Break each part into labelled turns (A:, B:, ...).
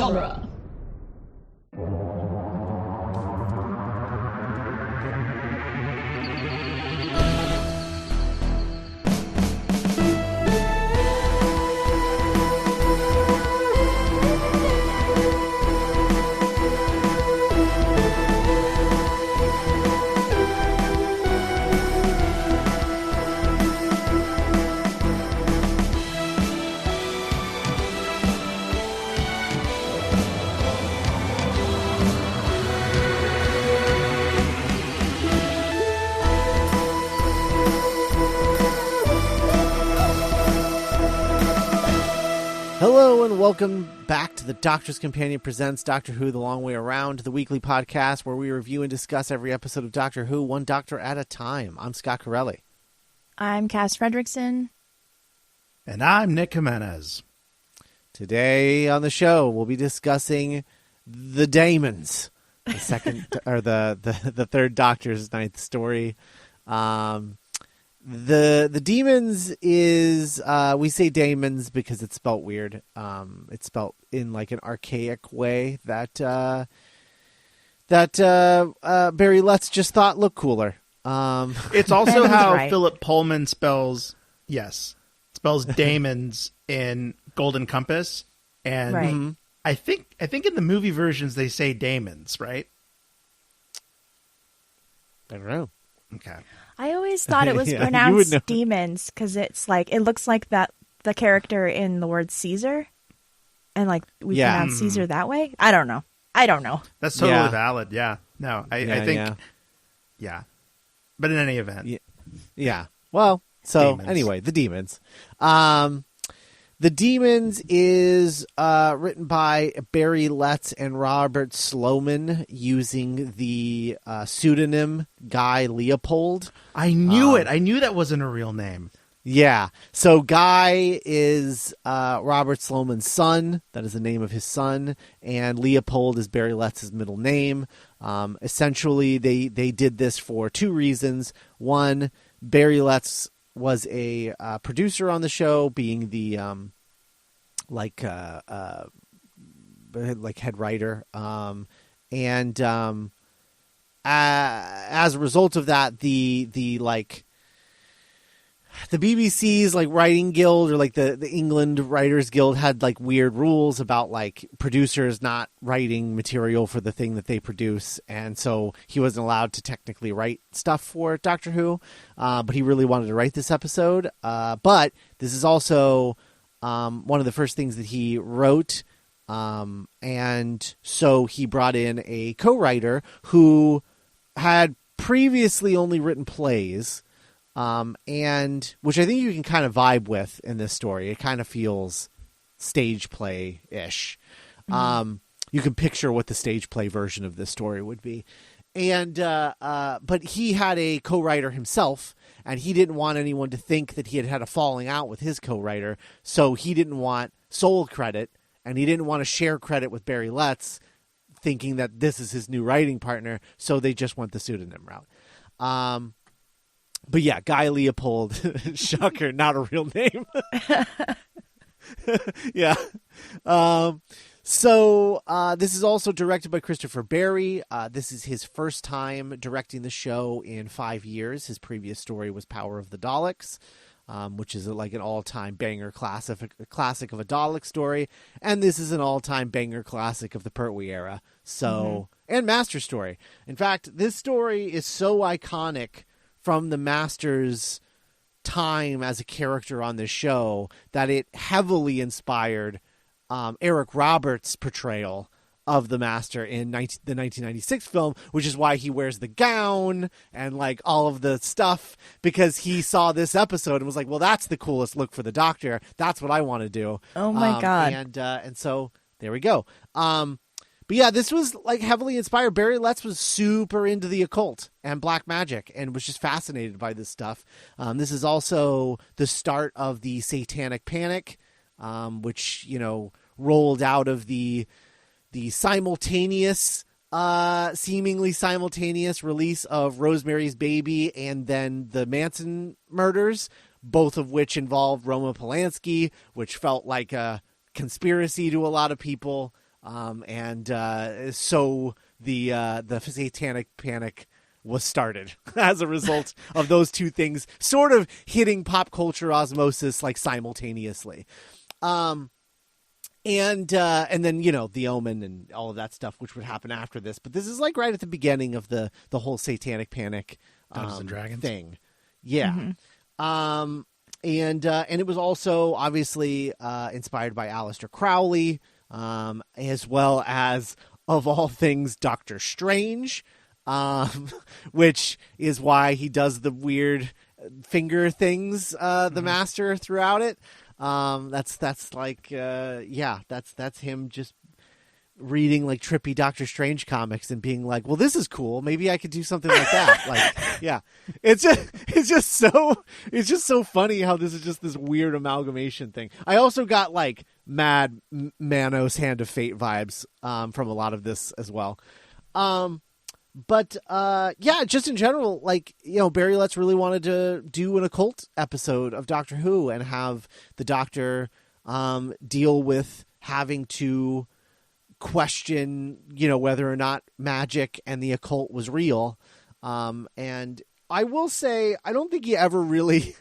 A: genre.
B: Hello and welcome back to the Doctor's Companion Presents Doctor Who The Long Way Around, the weekly podcast where we review and discuss every episode of Doctor Who, one doctor at a time. I'm Scott Corelli.
C: I'm Cass Fredrickson.
D: And I'm Nick Jimenez.
B: Today on the show, we'll be discussing the Daemons, the second or the third Doctor's ninth story. The Daemons is we say Daemons because it's spelt weird. It's spelt in like an archaic way that Barry Letts just thought looked cooler.
D: It's also how
C: right.
D: Philip Pullman spells Daemons in Golden Compass, and
C: Right.
D: I think in the movie versions they say Daemons, right?
B: I don't know.
D: Okay.
C: I always thought it was
B: Yeah, you would
C: pronounced
B: know.
C: demons because it looks like that the character in the word Caesar, and like we
B: Yeah.
C: pronounce Caesar that way. I don't know.
D: That's totally
B: Yeah.
D: valid. Yeah. No, I think. Yeah. But in any event,
B: Yeah. Well, so
D: Daemons.
B: anyway, the Daemons. The Daemons is written by Barry Letts and Robert Sloman using the pseudonym Guy Leopold.
D: I knew it. I knew that wasn't a real name.
B: Yeah. So Guy is Robert Sloman's son. That is the name of his son. And Leopold is Barry Letts' middle name. Essentially, they did this for two reasons. One, Barry Letts was a producer on the show, being the head writer. As a result of that, the BBC's like writing guild, or like the England Writers Guild, had like weird rules about like producers not writing material for the thing that they produce, and so he wasn't allowed to technically write stuff for Doctor Who, but he really wanted to write this episode. But this is also one of the first things that he wrote, and so he brought in a co-writer who had previously only written plays. And which I think you can kind of vibe with in this story. It kind of feels stage play-ish. You can picture what the stage play version of this story would be. And but he had a co-writer himself, and he didn't want anyone to think that he had a falling out with his co-writer, so he didn't want sole credit, and he didn't want to share credit with Barry Letts, thinking that this is his new writing partner, so they just went the pseudonym route. But yeah, Guy Leopold, shocker, not a real name. Yeah. So this is also directed by Christopher Barry. This is his first time directing the show in 5 years. His previous story was Power of the Daleks, which is like an all-time banger classic of a Dalek story. And this is an all-time banger classic of the Pertwee era. So, and Master story. In fact, this story is so iconic from the Master's time as a character on this show that it heavily inspired Eric Roberts' portrayal of the Master in the 1996 film, which is why he wears the gown and like all of the stuff, because he saw this episode and was like, well, that's the coolest look for the Doctor. That's what I want to do.
C: Oh my God.
B: And so there we go. But yeah, this was like heavily inspired. Barry Letts was super into the occult and black magic and was just fascinated by this stuff. This is also the start of the Satanic Panic, which, rolled out of the simultaneous, seemingly simultaneous release of Rosemary's Baby and then the Manson murders, both of which involved Roman Polanski, which felt like a conspiracy to a lot of people. So the satanic panic was started as a result of those two things sort of hitting pop culture osmosis like simultaneously. And then, the Omen and all of that stuff, which would happen after this. But this is like right at the beginning of the whole satanic panic
D: Dungeons and Dragons
B: thing. Yeah. And it was also obviously inspired by Aleister Crowley, as well as, of all things, Doctor Strange, which is why he does the weird finger things, the master, throughout it. That's him just reading like trippy Doctor Strange comics and being like, well, this is cool. Maybe I could do something like that. Like, yeah, it's just so funny how this is just this weird amalgamation thing. I also got like Mad Manos Hand of Fate vibes, from a lot of this as well. But just in general, like, Barry Letts really wanted to do an occult episode of Doctor Who and have the Doctor deal with having to question, whether or not magic and the occult was real. And I will say, I don't think he ever really...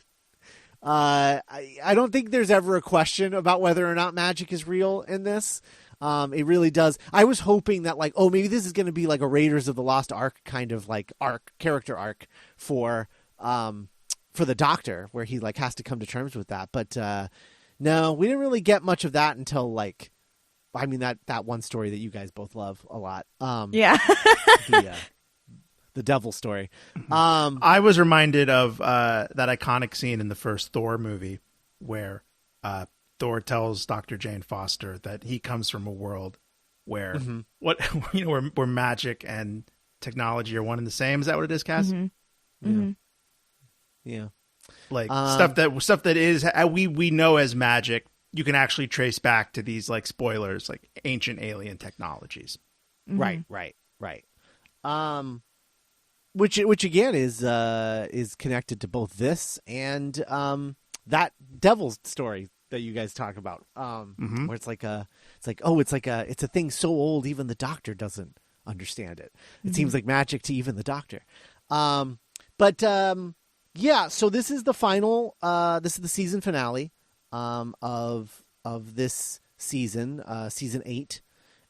B: I don't think there's ever a question about whether or not magic is real in this. It really does. I was hoping that like, maybe this is going to be like a Raiders of the Lost Ark kind of like character arc for the Doctor, where he like has to come to terms with that. But no, we didn't really get much of that until like, I mean, that one story that you guys both love a lot.
C: Yeah.
B: The devil story.
D: I was reminded of that iconic scene in the first Thor movie where Thor tells Dr. Jane Foster that he comes from a world where where magic and technology are one and the same. Is that what it is, Cass?
C: Mm-hmm. Mm-hmm.
B: Yeah.
D: Like stuff that is we know as magic, you can actually trace back to these like spoilers, like ancient alien technologies.
B: Mm-hmm. Right. Which again is connected to both this and that devil story that you guys talk about, where it's a thing so old even the Doctor doesn't understand it. It seems like magic to even the Doctor. So this is the final. This is the season finale of this season, season 8,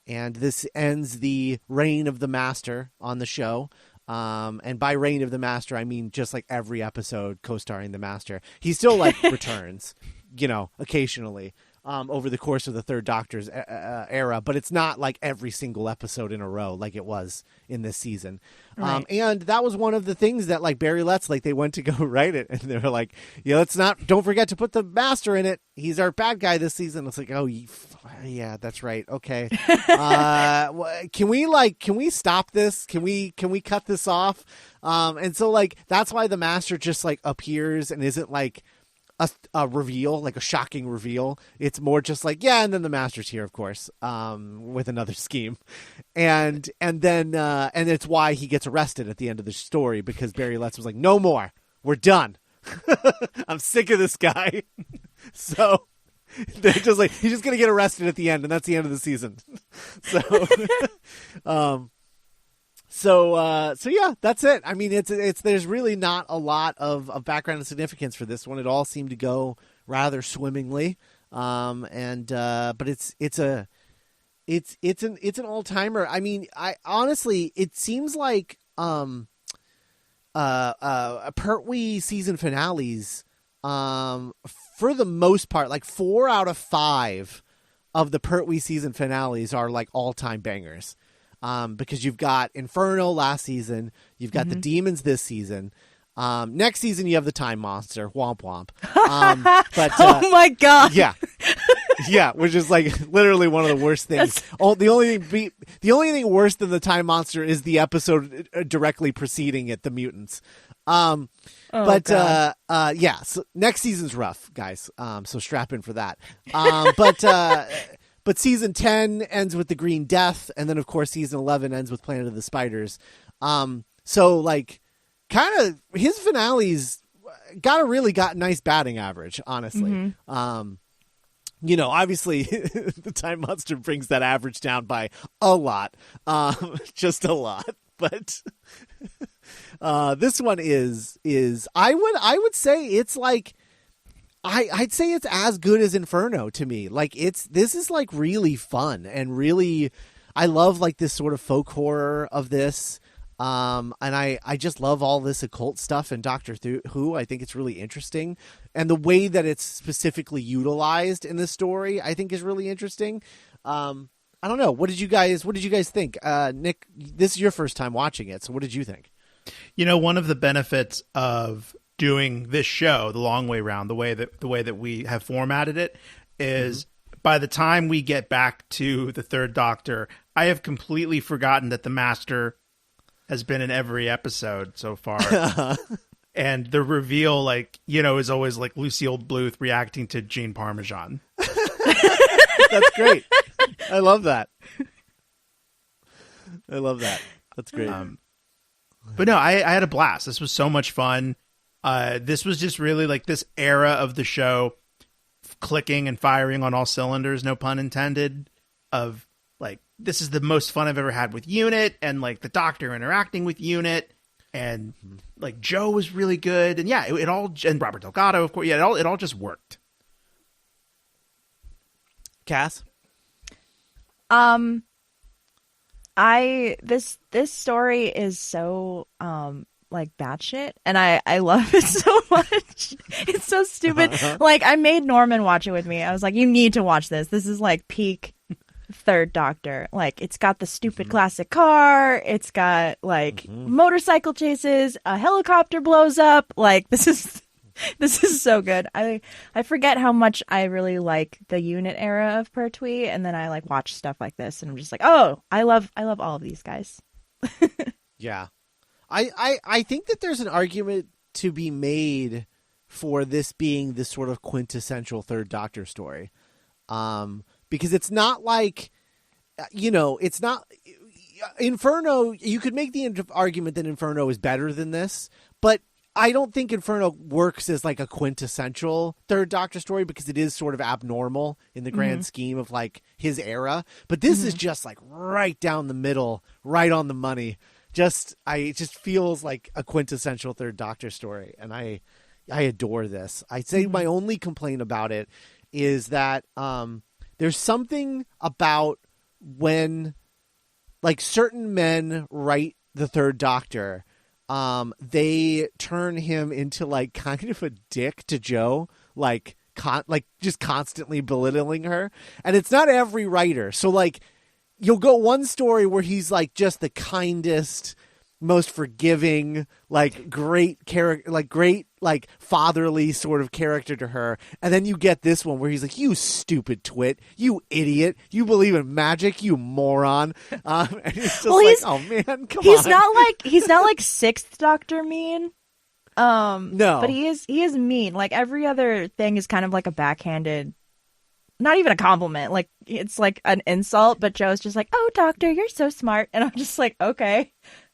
B: and this ends the reign of the Master on the show. And by reign of the Master, I mean just like every episode co-starring the Master. He still like returns, occasionally over the course of the Third Doctor's era, but it's not like every single episode in a row like it was in this season. Right. And that was one of the things that like Barry Letts, like they went to go write it and they were like, don't forget to put the Master in it. He's our bad guy this season. It's like, yeah, that's right. Okay. Can we stop this? Can we cut this off? And so like, that's why the Master just like appears and isn't like a reveal, like a shocking reveal. It's more just like, yeah, and then the Master's here, of course, with another scheme. And then it's why he gets arrested at the end of the story, because Barry Letts was like, no more. We're done. I'm sick of this guy. So they're just like, he's just going to get arrested at the end, and that's the end of the season. So yeah, that's it. I mean, it's there's really not a lot of background and significance for this one. It all seemed to go rather swimmingly. But it's an all-timer. I mean, I honestly, it seems like Pertwee season finales, for the most part, like 4 out of 5 of the Pertwee season finales are like all-time bangers. Because you've got Infernal last season, you've got the Demons this season. Next season you have the Time Monster, womp womp.
C: Oh my god!
B: Yeah, which is like literally one of the worst things. The only thing worse than the Time Monster is the episode directly preceding it, the mutants. So next season's rough, guys. So strap in for that. But season 10 ends with the Green Death, and then of course season 11 ends with Planet of the Spiders. So like, kind of his finales got a nice batting average, honestly. obviously the Time Monster brings that average down by a lot, just a lot. But this one is I would say it's like I'd say it's as good as Inferno to me. Like this is like really fun and really I love like this sort of folk horror of this. And I just love all this occult stuff in Doctor Who. I think it's really interesting. And the way that it's specifically utilized in this story, I think is really interesting. I don't know. What did you guys think? Nick, this is your first time watching it. So what did you think?
D: One of the benefits of doing this show the long way round, the way that we have formatted it is by the time we get back to the Third Doctor, I have completely forgotten that the Master has been in every episode so far. And the reveal, is always like Lucille Bluth reacting to Gene Parmesan.
B: That's great. I love that. That's great.
D: But no, I had a blast. This was so much fun. This was just really like this era of the show clicking and firing on all cylinders, no pun intended, of like, this is the most fun I've ever had with Unit, and like the Doctor interacting with Unit, and like Joe was really good, and yeah, it all, and Robert Delgado, of course, yeah, it all just worked.
B: Cass?
C: This story is so like batshit, and I love it so much. It's so stupid. Like, I made Norman watch it with me. I was like, you need to watch this. This is like peak Third Doctor. Like, it's got the stupid classic car. It's got like motorcycle chases. A helicopter blows up. Like, this is so good. I forget how much I really like the Unit era of Pertwee, and then I like watch stuff like this, and I'm just like, oh, I love all of these guys.
B: Yeah. I think that there's an argument to be made for this being this sort of quintessential Third Doctor story. Because it's not like, it's not Inferno. You could make the argument that Inferno is better than this, but I don't think Inferno works as like a quintessential Third Doctor story because it is sort of abnormal in the grand scheme of like his era. But this is just like right down the middle, right on the money. It just feels like a quintessential Third Doctor story, and I adore this. I'd say my only complaint about it is that there's something about when like certain men write the Third Doctor, they turn him into like kind of a dick to Jo, like just constantly belittling her, and it's not every writer. So like, you'll go one story where he's like just the kindest, most forgiving, like great character, like great, like fatherly sort of character to her. And then you get this one where he's like, you stupid twit, you idiot, you believe in magic, you moron. And it's just oh man, come on.
C: He's not like Sixth Doctor mean.
B: No.
C: But he is mean. Like every other thing is kind of like a backhanded, not even a compliment. Like, it's like an insult, but Joe's just like, oh, Doctor, you're so smart. And I'm just like, okay.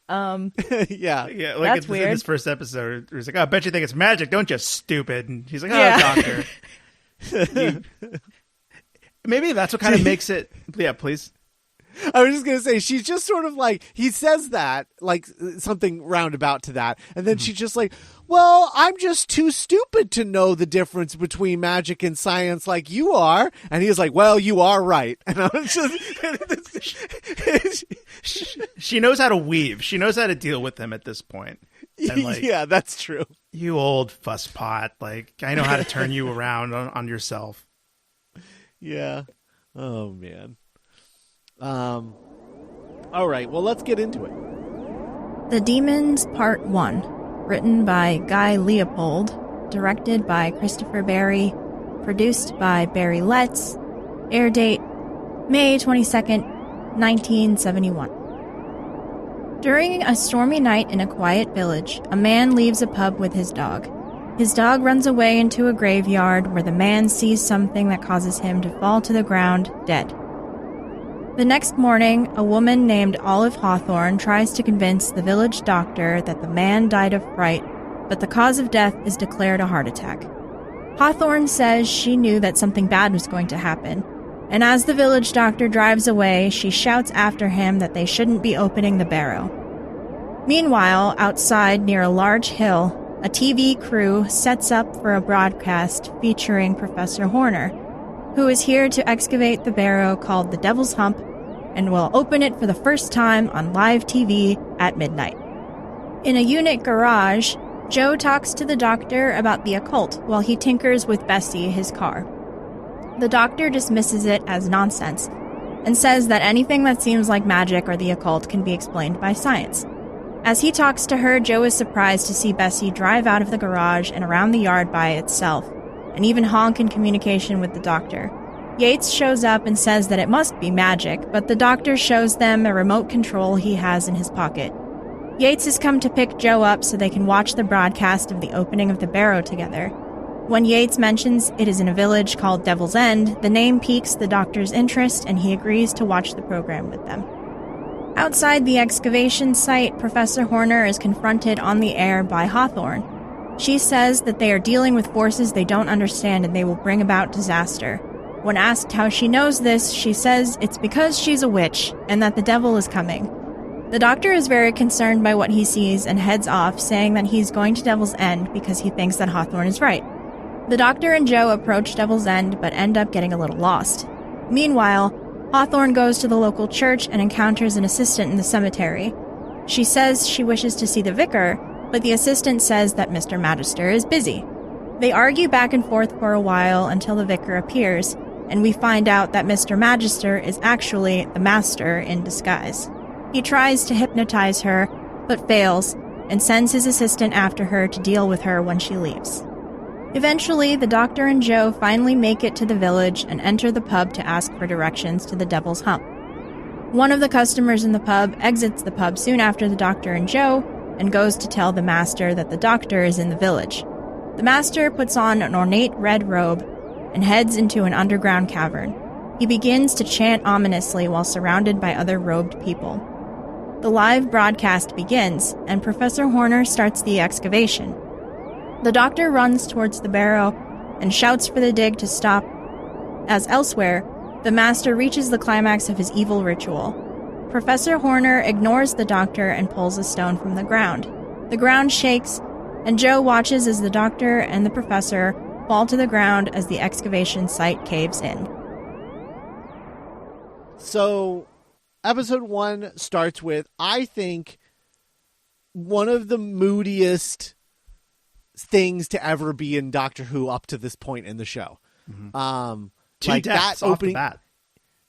B: Yeah.
D: Like
C: that's weird.
D: In this first episode, he's like, oh, I bet you think it's magic, don't you, stupid? And he's like, oh, Doctor. Maybe that's what kind of makes it. Yeah, please.
B: I was just going to say, she's just sort of like, he says that, like something roundabout to that. And then she's just like, well, I'm just too stupid to know the difference between magic and science like you are. And he's like, well, you are right. And I was just...
D: She knows how to weave. She knows how to deal with him at this point. And like,
B: yeah, that's true.
D: You old fusspot. Like, I know how to turn you around on yourself.
B: Yeah. Oh, man. All right, well, let's get into it.
C: The Demons Part 1, written by Guy Leopold, directed by Christopher Barry, produced by Barry Letts, air date May 22nd, 1971. During a stormy night in a quiet village, a man leaves a pub with his dog. His dog runs away into a graveyard where the man sees something that causes him to fall to the ground, dead. The next morning, a woman named Olive Hawthorne tries to convince the village doctor that the man died of fright, but the cause of death is declared a heart attack. Hawthorne says she knew that something bad was going to happen, and as the village doctor drives away, she shouts after him that they shouldn't be opening the barrow. Meanwhile, outside near a large hill, a TV crew sets up for a broadcast featuring Professor Horner, who is here to excavate the barrow called the Devil's Hump and will open it for the first time on live TV at midnight. In a unit garage, Joe talks to the doctor about the occult while he tinkers with Bessie, his car. The doctor dismisses it as nonsense and says that anything that seems like magic or the occult can be explained by science. As he talks to her, Joe is surprised to see Bessie drive out of the garage and around the yard by itself, and even honk in communication with the doctor. Yates shows up and says that it must be magic, but the doctor shows them a remote control he has in his pocket. Yates has come to pick Joe up so they can watch the broadcast of the opening of the barrow together. When Yates mentions it is in a village called Devil's End, the name piques the doctor's interest and he agrees to watch the program with them. Outside the excavation site, Professor Horner is confronted on the air by Hawthorne. She says that they are dealing with forces they don't understand and they will bring about disaster. When asked how she knows this, she says it's because she's a witch and that the devil is coming. The doctor is very concerned by what he sees and heads off, saying that he's going to Devil's End because he thinks that Hawthorne is right. The doctor and Joe approach Devil's End but end up getting a little lost. Meanwhile, Hawthorne goes to the local church and encounters an assistant in the cemetery. She says she wishes to see the vicar, but the assistant says that Mr. Magister is busy. They argue back and forth for a while until the vicar appears, and we find out that Mr. Magister is actually the master in disguise. He tries to hypnotize her, but fails, and sends his assistant after her to deal with her when she leaves. Eventually, the doctor and Joe finally make it to the village and enter the pub to ask for directions to the Devil's Hump. One of the customers in the pub exits the pub soon after the doctor and Joe and goes to tell the master that the doctor is in the village. The master puts on an ornate red robe and heads into an underground cavern. He begins to chant ominously while surrounded by other robed people. The live broadcast begins, and Professor Horner starts the excavation. The doctor runs towards the barrow and shouts for the dig to stop. As elsewhere, the master reaches the climax of his evil ritual. Professor Horner ignores the doctor and pulls a stone from the ground. The ground shakes, and Joe watches as the doctor and the professor fall to the ground as the excavation site caves in.
B: So, episode 1 starts with, I think, one of the moodiest things to ever be in Doctor Who up to this point in the show.
D: Mm-hmm. Two
B: like
D: deaths
B: that
D: off
B: opening.
D: the bat.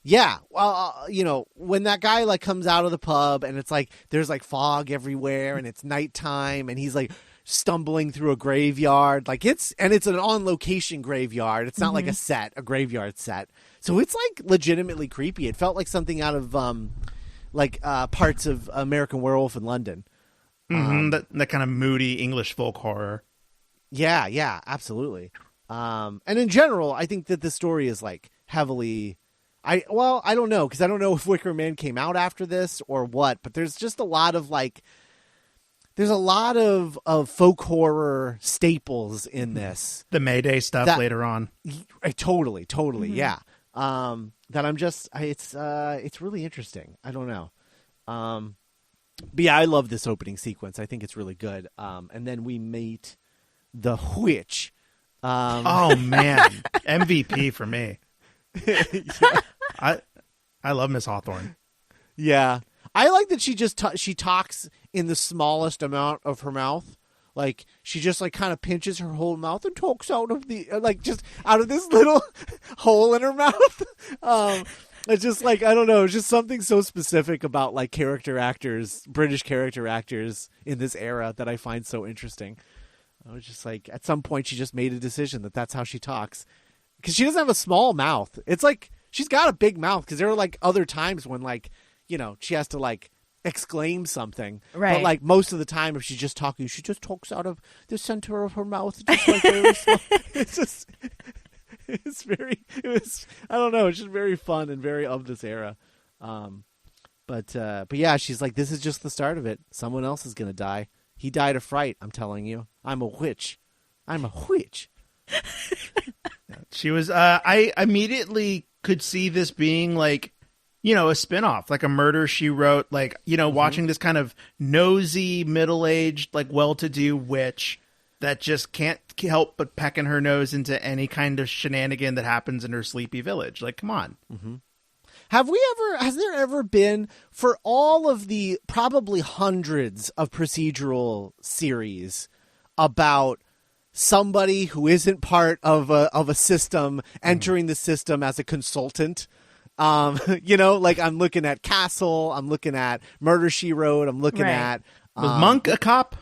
B: Yeah, well, when that guy like comes out of the pub and it's like there's like fog everywhere and it's nighttime and he's like stumbling through a graveyard, like it's an on location graveyard. It's not like a graveyard set. So it's like legitimately creepy. It felt like something out of parts of American Werewolf in London.
D: That kind of moody English folk horror.
B: Yeah, absolutely. And in general, I think that the story is like heavily. I don't know, because I don't know if Wicker Man came out after this or what, but there's just a lot of there's a lot of folk horror staples in this.
D: The Mayday stuff later on.
B: Totally, yeah. That I'm just, it's really interesting. I don't know. But yeah, I love this opening sequence. I think it's really good. And then we meet the witch.
D: Oh man, MVP for me. I love Miss Hawthorne.
B: Yeah, I like that she just she talks in the smallest amount of her mouth. Like she just like kind of pinches her whole mouth and talks out of the just out of this little hole in her mouth. It's just like, I don't know, it's just something so specific about like British character actors in this era that I find so interesting. I was just like, at some point she just made a decision that that's how she talks. Because she doesn't have a small mouth. It's like, she's got a big mouth, because there are like other times when like, she has to like exclaim something.
C: Right.
B: But like most of the time if she's just talking, she just talks out of the center of her mouth. Just like very small. It's just, I don't know, it's just very fun and very of this era. But yeah, she's like, this is just the start of it. Someone else is going to die. He died of fright, I'm telling you. I'm a witch.
D: She was. I immediately could see this being like, a spinoff, like a Murder, She Wrote, like, watching this kind of nosy, middle-aged, like well-to-do witch that just can't help but pecking her nose into any kind of shenanigan that happens in her sleepy village. Like, come on.
B: Mm-hmm. Has there ever been, for all of the probably hundreds of procedural series about somebody who isn't part of a system entering the system as a consultant? Like I'm looking at Castle, I'm looking at Murder, She Wrote, I'm looking at...
D: Was Monk a cop?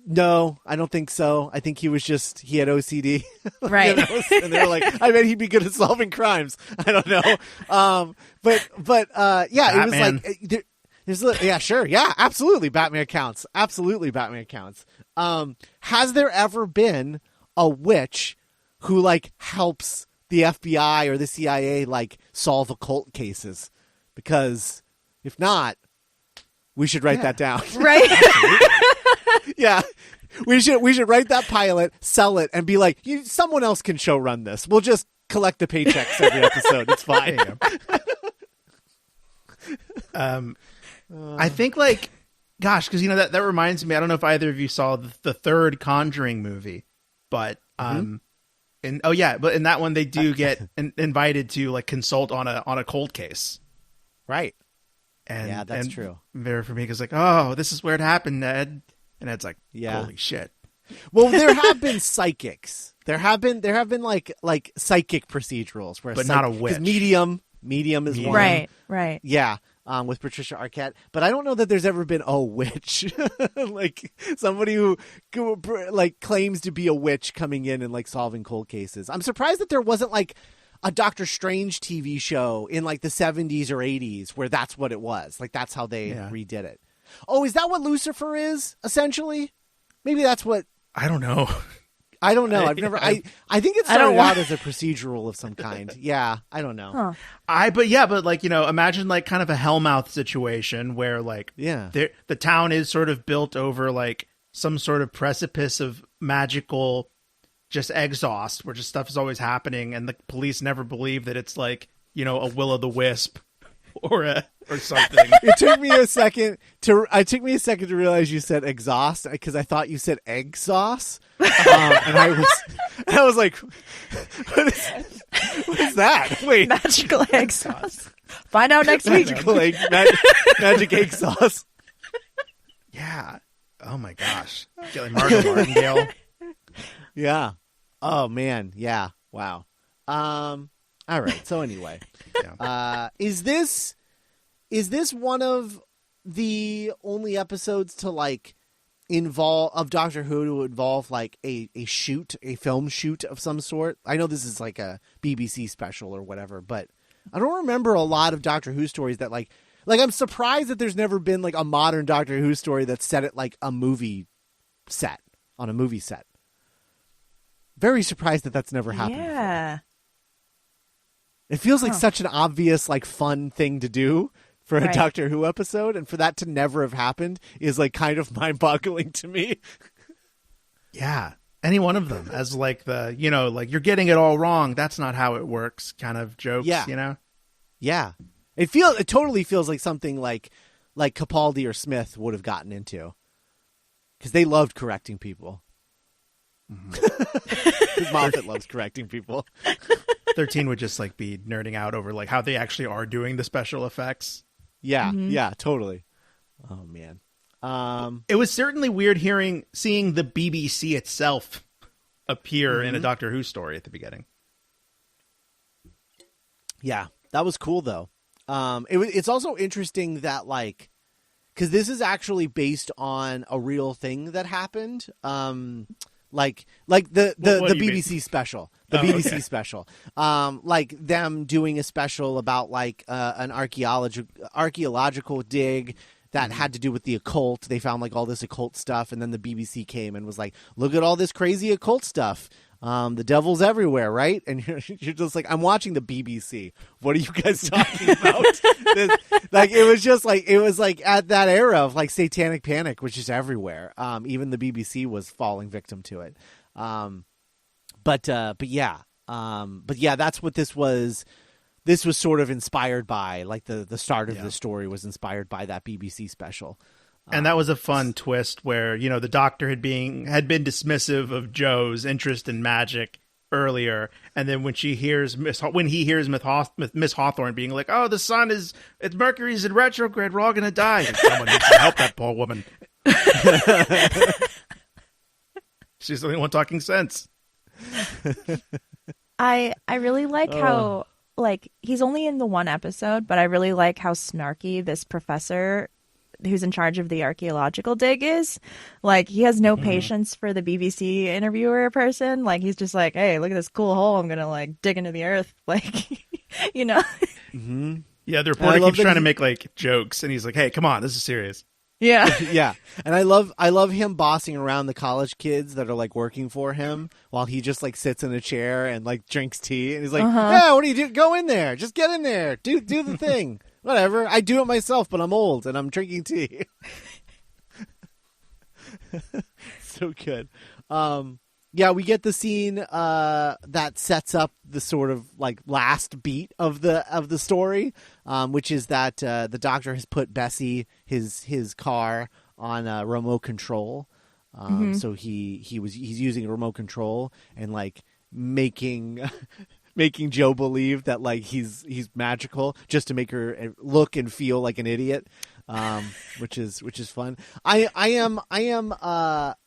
B: No, I don't think so. I think he had OCD.
C: Right.
B: And they were like, I bet he'd be good at solving crimes. I don't know. But yeah,
D: Batman.
B: It was like, yeah, sure. Yeah, absolutely. Batman counts. Absolutely. Batman counts. Has there ever been a witch who like helps the FBI or the CIA like solve occult cases? Because if not, we should write that down.
C: Right.
B: Yeah, we should write that pilot, sell it, and be like, someone else can show run this. We'll just collect the paychecks every episode. It's fine.
D: I think like, gosh, because that reminds me. I don't know if either of you saw the third Conjuring movie, but but in that one they do get invited to like consult on a cold case,
B: right?
D: And
B: yeah, that's true.
D: There for me, because like, oh, this is where it happened, Ned. And Ed's like, holy shit.
B: Well, there have been psychics. There have been like psychic procedurals where,
D: but not a witch.
B: Medium is one.
C: Right.
B: Yeah, with Patricia Arquette. But I don't know that there's ever been a witch, like somebody who like claims to be a witch coming in and like solving cold cases. I'm surprised that there wasn't like a Doctor Strange TV show in like the 70s or 80s where that's what it was. Like that's how they redid it. Oh, is that what Lucifer is, essentially? Maybe that's what...
D: I don't know.
B: I don't know. I've never... I think it started out as a procedural of some kind. Yeah, I don't know.
C: Huh.
D: But like, imagine like kind of a Hellmouth situation where like the town is sort of built over like some sort of precipice of magical just exhaust where just stuff is always happening and the police never believe that it's like, a will-o'-the-wisp or something.
B: It took me a second to realize you said exhaust because I thought you said egg sauce, and I was like, what is that? Wait,
C: magical egg sauce. Find out next week.
B: Magic egg sauce.
D: Yeah. Oh my gosh. Get like Margot Martindale.
B: Yeah. Oh man. Yeah. Wow. All right. So anyway, is this one of the only episodes to like of Doctor Who to involve like a film shoot of some sort? I know this is like a BBC special or whatever, but I don't remember a lot of Doctor Who stories that like I'm surprised that there's never been like a modern Doctor Who story that's set at like a movie set on a movie set. Very surprised that that's never happened.
C: Yeah.
B: Before. It feels like such an obvious, like, fun thing to do for a Doctor Who episode, and for that to never have happened is, like, kind of mind-boggling to me.
D: Yeah. Any one of them as, like, the, like, you're getting it all wrong. That's not how it works kind of jokes,
B: Yeah. It totally feels like something like Capaldi or Smith would have gotten into. Because they loved correcting people. Because Moffat loves correcting people.
D: 13 would just like be nerding out over like how they actually are doing the special effects.
B: Yeah, yeah, totally. Oh man.
D: It was certainly weird seeing the BBC itself appear in a Doctor Who story at the beginning.
B: Yeah, that was cool though. It's also interesting that like, because this is actually based on a real thing that happened. Like the BBC special, special, like them doing a special about like an archaeological dig that had to do with the occult. They found like all this occult stuff, and then the BBC came and was like, "Look at all this crazy occult stuff. The devil's everywhere, right?" And you're just like, "I'm watching the BBC. What are you guys talking about?" It was like at that era of like satanic panic, which is everywhere. Even the BBC was falling victim to it. But yeah, that's what this was. This was sort of inspired by, like the start of the story was inspired by that BBC special.
D: And that was a fun twist where, you know, the Doctor had been dismissive of Joe's interest in magic earlier, and then when he hears Miss Hawthorne being like, "Oh, the sun it's Mercury's in retrograde, we're all gonna die," and someone needs to help that poor woman. She's the only one talking sense.
C: I really like how, like, he's only in the one episode, but I really like how snarky this professor who's in charge of the archaeological dig is. Like, he has no patience for the BBC interviewer person. Like, he's just like, hey, look at this cool hole I'm gonna like dig into the earth, like, you know.
D: Yeah, the reporter keeps trying to make like jokes, and he's like, hey, come on, this is serious.
C: Yeah.
B: Yeah. And I love him bossing around the college kids that are like working for him while he just like sits in a chair and like drinks tea, and he's like, yeah, what do you do? Go in there. Just get in there. Do the thing. Whatever. I do it myself, but I'm old and I'm drinking tea. So good. Yeah, we get the scene that sets up the sort of like last beat of the story, which is that the Doctor has put Bessie, his car, on remote control. So he's using a remote control and like making Joe believe that like he's magical just to make her look and feel like an idiot, which is fun. I am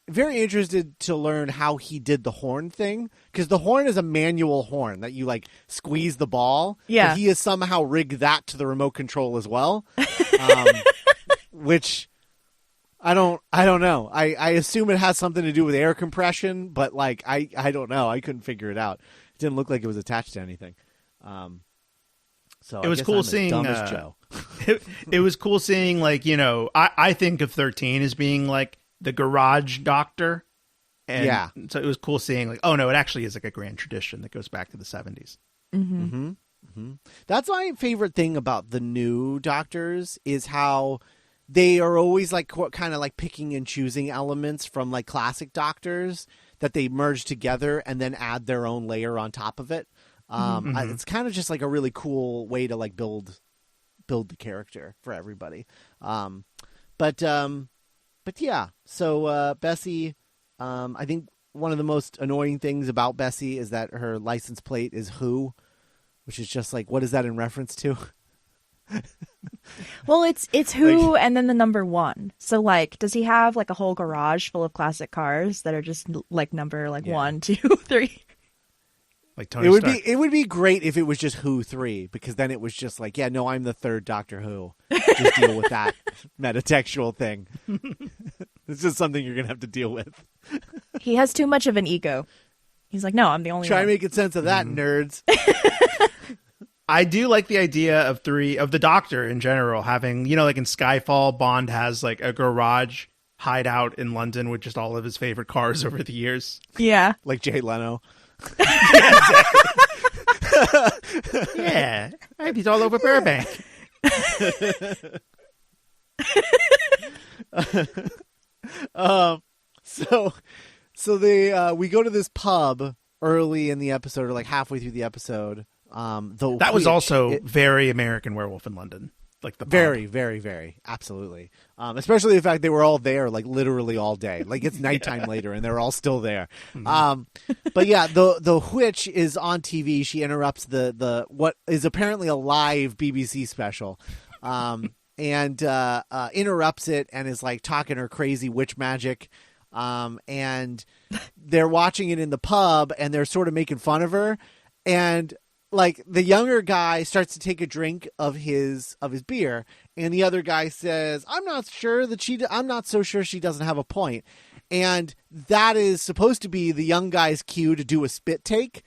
B: very interested to learn how he did the horn thing, because the horn is a manual horn that you like squeeze the ball.
C: Yeah,
B: but he has somehow rigged that to the remote control as well, which I don't know. I assume it has something to do with air compression, but like I don't know. I couldn't figure it out. It didn't look like it was attached to anything. So
D: it was cool seeing
B: dumb as Joe.
D: It was cool seeing, like, you know, I think of 13 as being like the garage doctor, and so it was cool seeing like, oh no, it actually is like a grand tradition that goes back to the 70s.
B: That's my favorite thing about the new Doctors, is how they are always like kind of like picking and choosing elements from like classic Doctors that they merge together and then add their own layer on top of it. It's kind of just like a really cool way to like build the character for everybody. But yeah, so Bessie, I think one of the most annoying things about Bessie is that her license plate is Who, which is just like, what is that in reference to?
C: Well, it's Who, like, and then the number 1. So like, does he have like a whole garage full of classic cars that are just like number like 1, 2, 3?
D: Like Tony Stark.
B: It would be great if it was just Who 3, because then it was just like, yeah, no, I'm the third Doctor Who. Just deal with that metatextual thing. It's just something you're gonna have to deal with.
C: He has too much of an ego. He's like, no, I'm the only one.
B: Try making sense of that, nerds.
D: I do like the idea of the Doctor in general having, you know, like in Skyfall, Bond has like a garage hideout in London with just all of his favorite cars over the years.
C: Yeah.
B: Like Jay Leno.
D: Yeah, he's all over Burbank.
B: So they we go to this pub early in the episode, or like halfway through the episode.
D: That was also very American Werewolf in London. Like the pub.
B: Very, very, very, absolutely. Especially the fact they were all there, like literally all day. Like it's nighttime later, and they're all still there. But yeah, the witch is on TV. She interrupts the what is apparently a live BBC special, and interrupts it and is like talking her crazy witch magic. And they're watching it in the pub, and they're sort of making fun of her, and like the younger guy starts to take a drink of his beer, and the other guy says, I'm not so sure she doesn't have a point. And that is supposed to be the young guy's cue to do a spit take.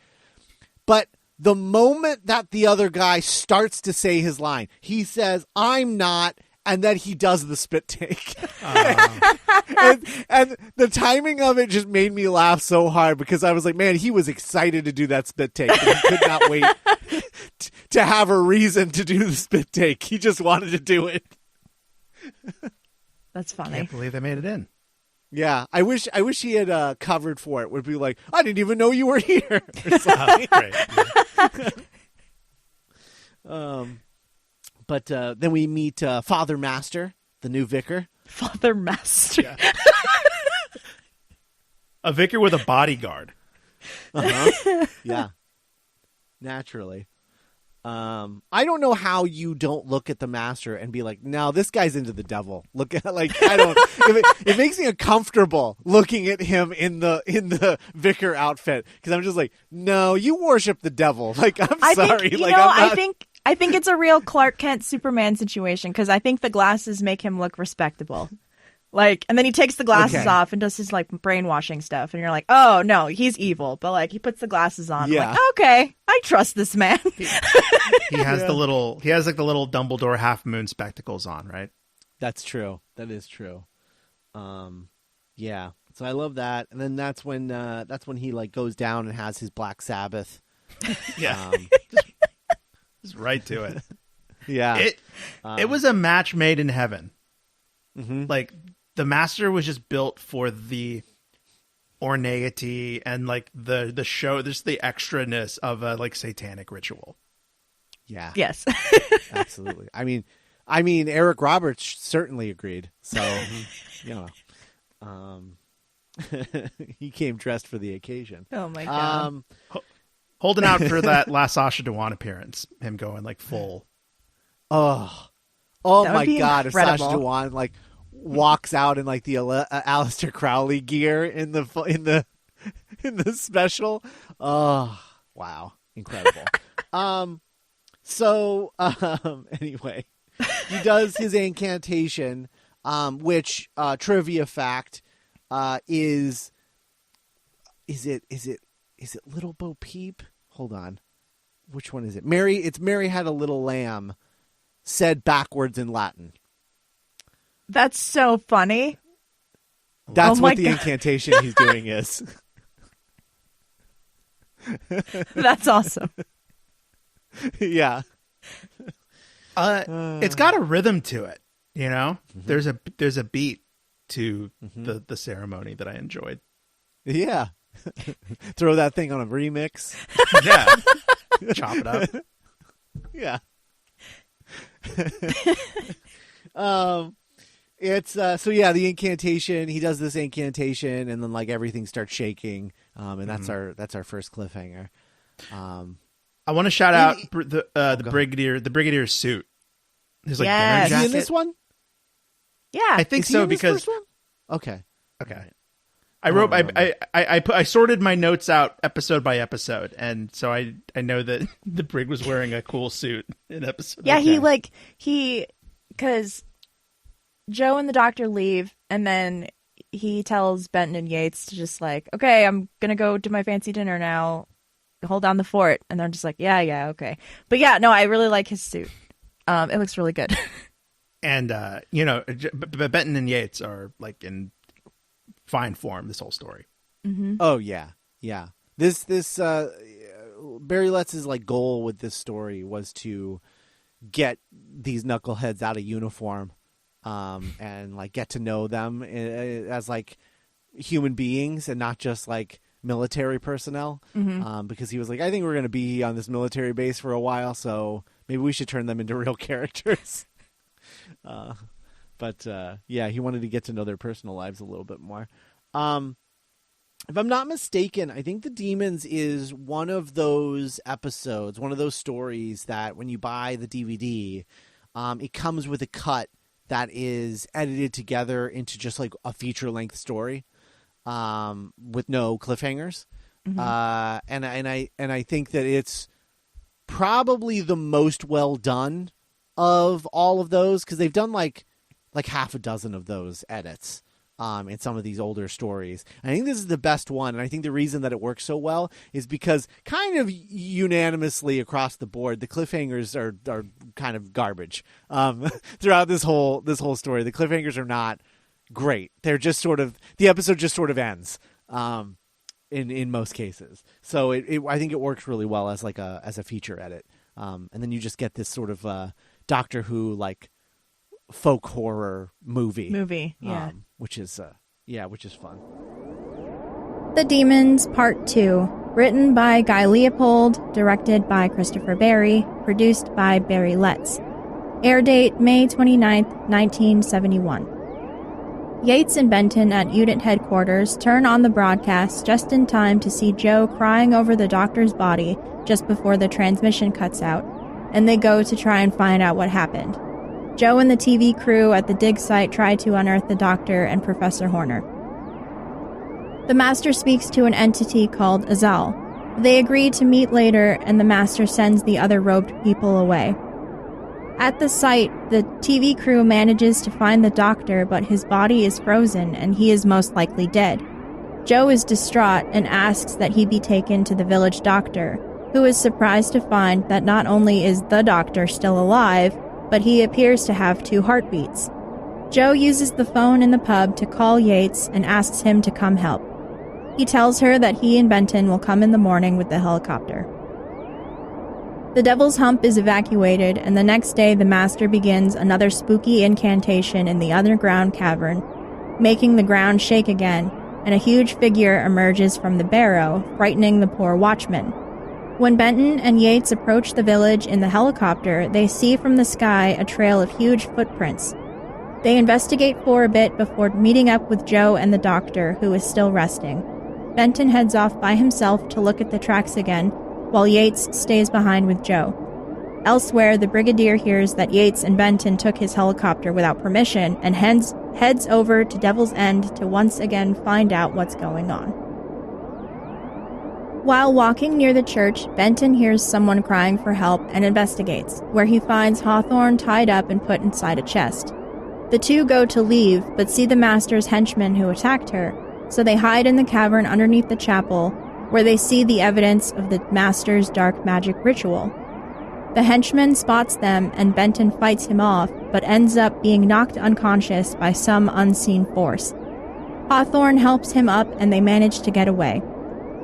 B: But the moment that the other guy starts to say his line, he says, I'm not, and then he does the spit take. And the timing of it just made me laugh so hard, because I was like, man, he was excited to do that spit take. He could not wait to have a reason to do the spit take. He just wanted to do it.
C: That's funny.
D: I can't believe they made it in.
B: Yeah, I wish he had covered for it. Would be like, I didn't even know you were here. Or something.
D: Great.
B: But then we meet Father Master, the new vicar.
C: Father Master.
D: Yeah. A vicar with a bodyguard.
B: Yeah, naturally. I don't know how you don't look at the master and be like, no, this guy's into the devil. Look at I don't. It makes me uncomfortable looking at him in the vicar outfit because I'm just like, no, you worship the devil. Like, I'm sorry.
C: Think,
B: like, I'm not...
C: I think it's a real Clark Kent Superman situation because I think the glasses make him look respectable. Like, and then he takes the glasses off and does his like brainwashing stuff, and you're like, oh no, he's evil. But like, he puts the glasses on. Yeah. Like, okay, I trust this man.
D: He has the little Dumbledore half moon spectacles on, right?
B: That's true. That is true. Yeah. So I love that, and then that's when he like goes down and has his Black Sabbath.
D: Yeah. Just right to it.
B: Yeah.
D: It was a match made in heaven.
B: Mm-hmm.
D: Like, the master was just built for the ornate and like the show, just the extraness of a like satanic ritual.
B: Yeah.
C: Yes.
B: Absolutely. I mean, Eric Roberts certainly agreed. So, he came dressed for the occasion.
C: Oh my God.
D: Holding out for that last Sacha Dhawan appearance, him going like full.
B: Oh my God! If Sacha Dhawan like walks out in like the Aleister Crowley gear in the special. Oh, wow. Incredible. Anyway, he does his incantation, which trivia fact is it Little Bo Peep? Hold on. Which one is it? It's Mary Had a Little Lamb said backwards in Latin.
C: That's so funny.
B: That's what the incantation he's doing is.
C: That's awesome.
B: Yeah.
D: It's got a rhythm to it, you know? Mm-hmm. There's a beat to the ceremony that I enjoyed.
B: Yeah. Throw that thing on a remix.
D: Yeah. Chop it up.
B: Yeah. It's the incantation. He does this incantation, and then like everything starts shaking, and that's our first cliffhanger.
D: I want to shout out the brigadier's suit. His like dinner jacket.
B: Is he in this one?
C: Yeah,
D: I think so because.
B: First one? Okay.
D: I wrote. I sorted my notes out episode by episode, and so I know that the brig was wearing a cool suit in episode.
C: Yeah, because Joe and the doctor leave, and then he tells Benton and Yates to just like, okay, I'm gonna go to my fancy dinner now. Hold down the fort, and they're just like, yeah, okay. But yeah, no, I really like his suit. It looks really good.
D: And Benton and Yates are like in fine form this whole story.
C: Mm-hmm.
B: Oh yeah. This Barry Letz's like goal with this story was to get these knuckleheads out of uniform, and like get to know them as like human beings and not just like military personnel.
C: Mm-hmm.
B: Because he was like, I think we're going to be on this military base for a while, so maybe we should turn them into real characters. But he wanted to get to know their personal lives a little bit more. If I'm not mistaken, I think the Daemons is one of those episodes, one of those stories that when you buy the DVD, it comes with a cut that is edited together into just like a feature-length story, with no cliffhangers. Mm-hmm. And I think that it's probably the most well done of all of those, because they've done like half a dozen of those edits in some of these older stories. And I think this is the best one, and I think the reason that it works so well is because kind of unanimously across the board, the cliffhangers are kind of garbage throughout this whole story. The cliffhangers are not great. They're just sort of, the episode just sort of ends in most cases. So I think it works really well as like as a feature edit. And then you just get this sort of Doctor Who like folk horror movie,
C: yeah,
B: which is Yeah, which is fun.
C: The Demons Part 2, written by Guy Leopold, directed by Christopher Barry, produced by Barry Letts. Air date May 29th, 1971. Yates and Benton at unit headquarters turn on the broadcast just in time to see Joe crying over the doctor's body just before the transmission cuts out, and they go to try and find out what happened. Joe and the TV crew at the dig site try to unearth the doctor and Professor Horner. The Master speaks to an entity called Azal. They agree to meet later, and the Master sends the other robed people away. At the site, the TV crew manages to find the doctor, but his body is frozen and he is most likely dead. Joe is distraught and asks that he be taken to the village doctor, who is surprised to find that not only is the doctor still alive, but he appears to have 2 heartbeats. Joe uses the phone in the pub to call Yates and asks him to come help. He tells her that he and Benton will come in the morning with the helicopter. The Devil's Hump is evacuated, and the next day the Master begins another spooky incantation in the underground cavern, making the ground shake again, and a huge figure emerges from the barrow, frightening the poor watchman. When Benton and Yates approach the village in the helicopter, they see from the sky a trail of huge footprints. They investigate for a bit before meeting up with Joe and the doctor, who is still resting. Benton heads off by himself to look at the tracks again, while Yates stays behind with Joe. Elsewhere, the Brigadier hears that Yates and Benton took his helicopter without permission and heads over to Devil's End to once again find out what's going on. While walking near the church, Benton hears someone crying for help and investigates, where he finds Hawthorne tied up and put inside a chest. The two go to leave, but see the Master's henchmen who attacked her, so they hide in the cavern underneath the chapel, where they see the evidence of the Master's dark magic ritual. The henchman spots them and Benton fights him off, but ends up being knocked unconscious by some unseen force. Hawthorne helps him up and they manage to get away.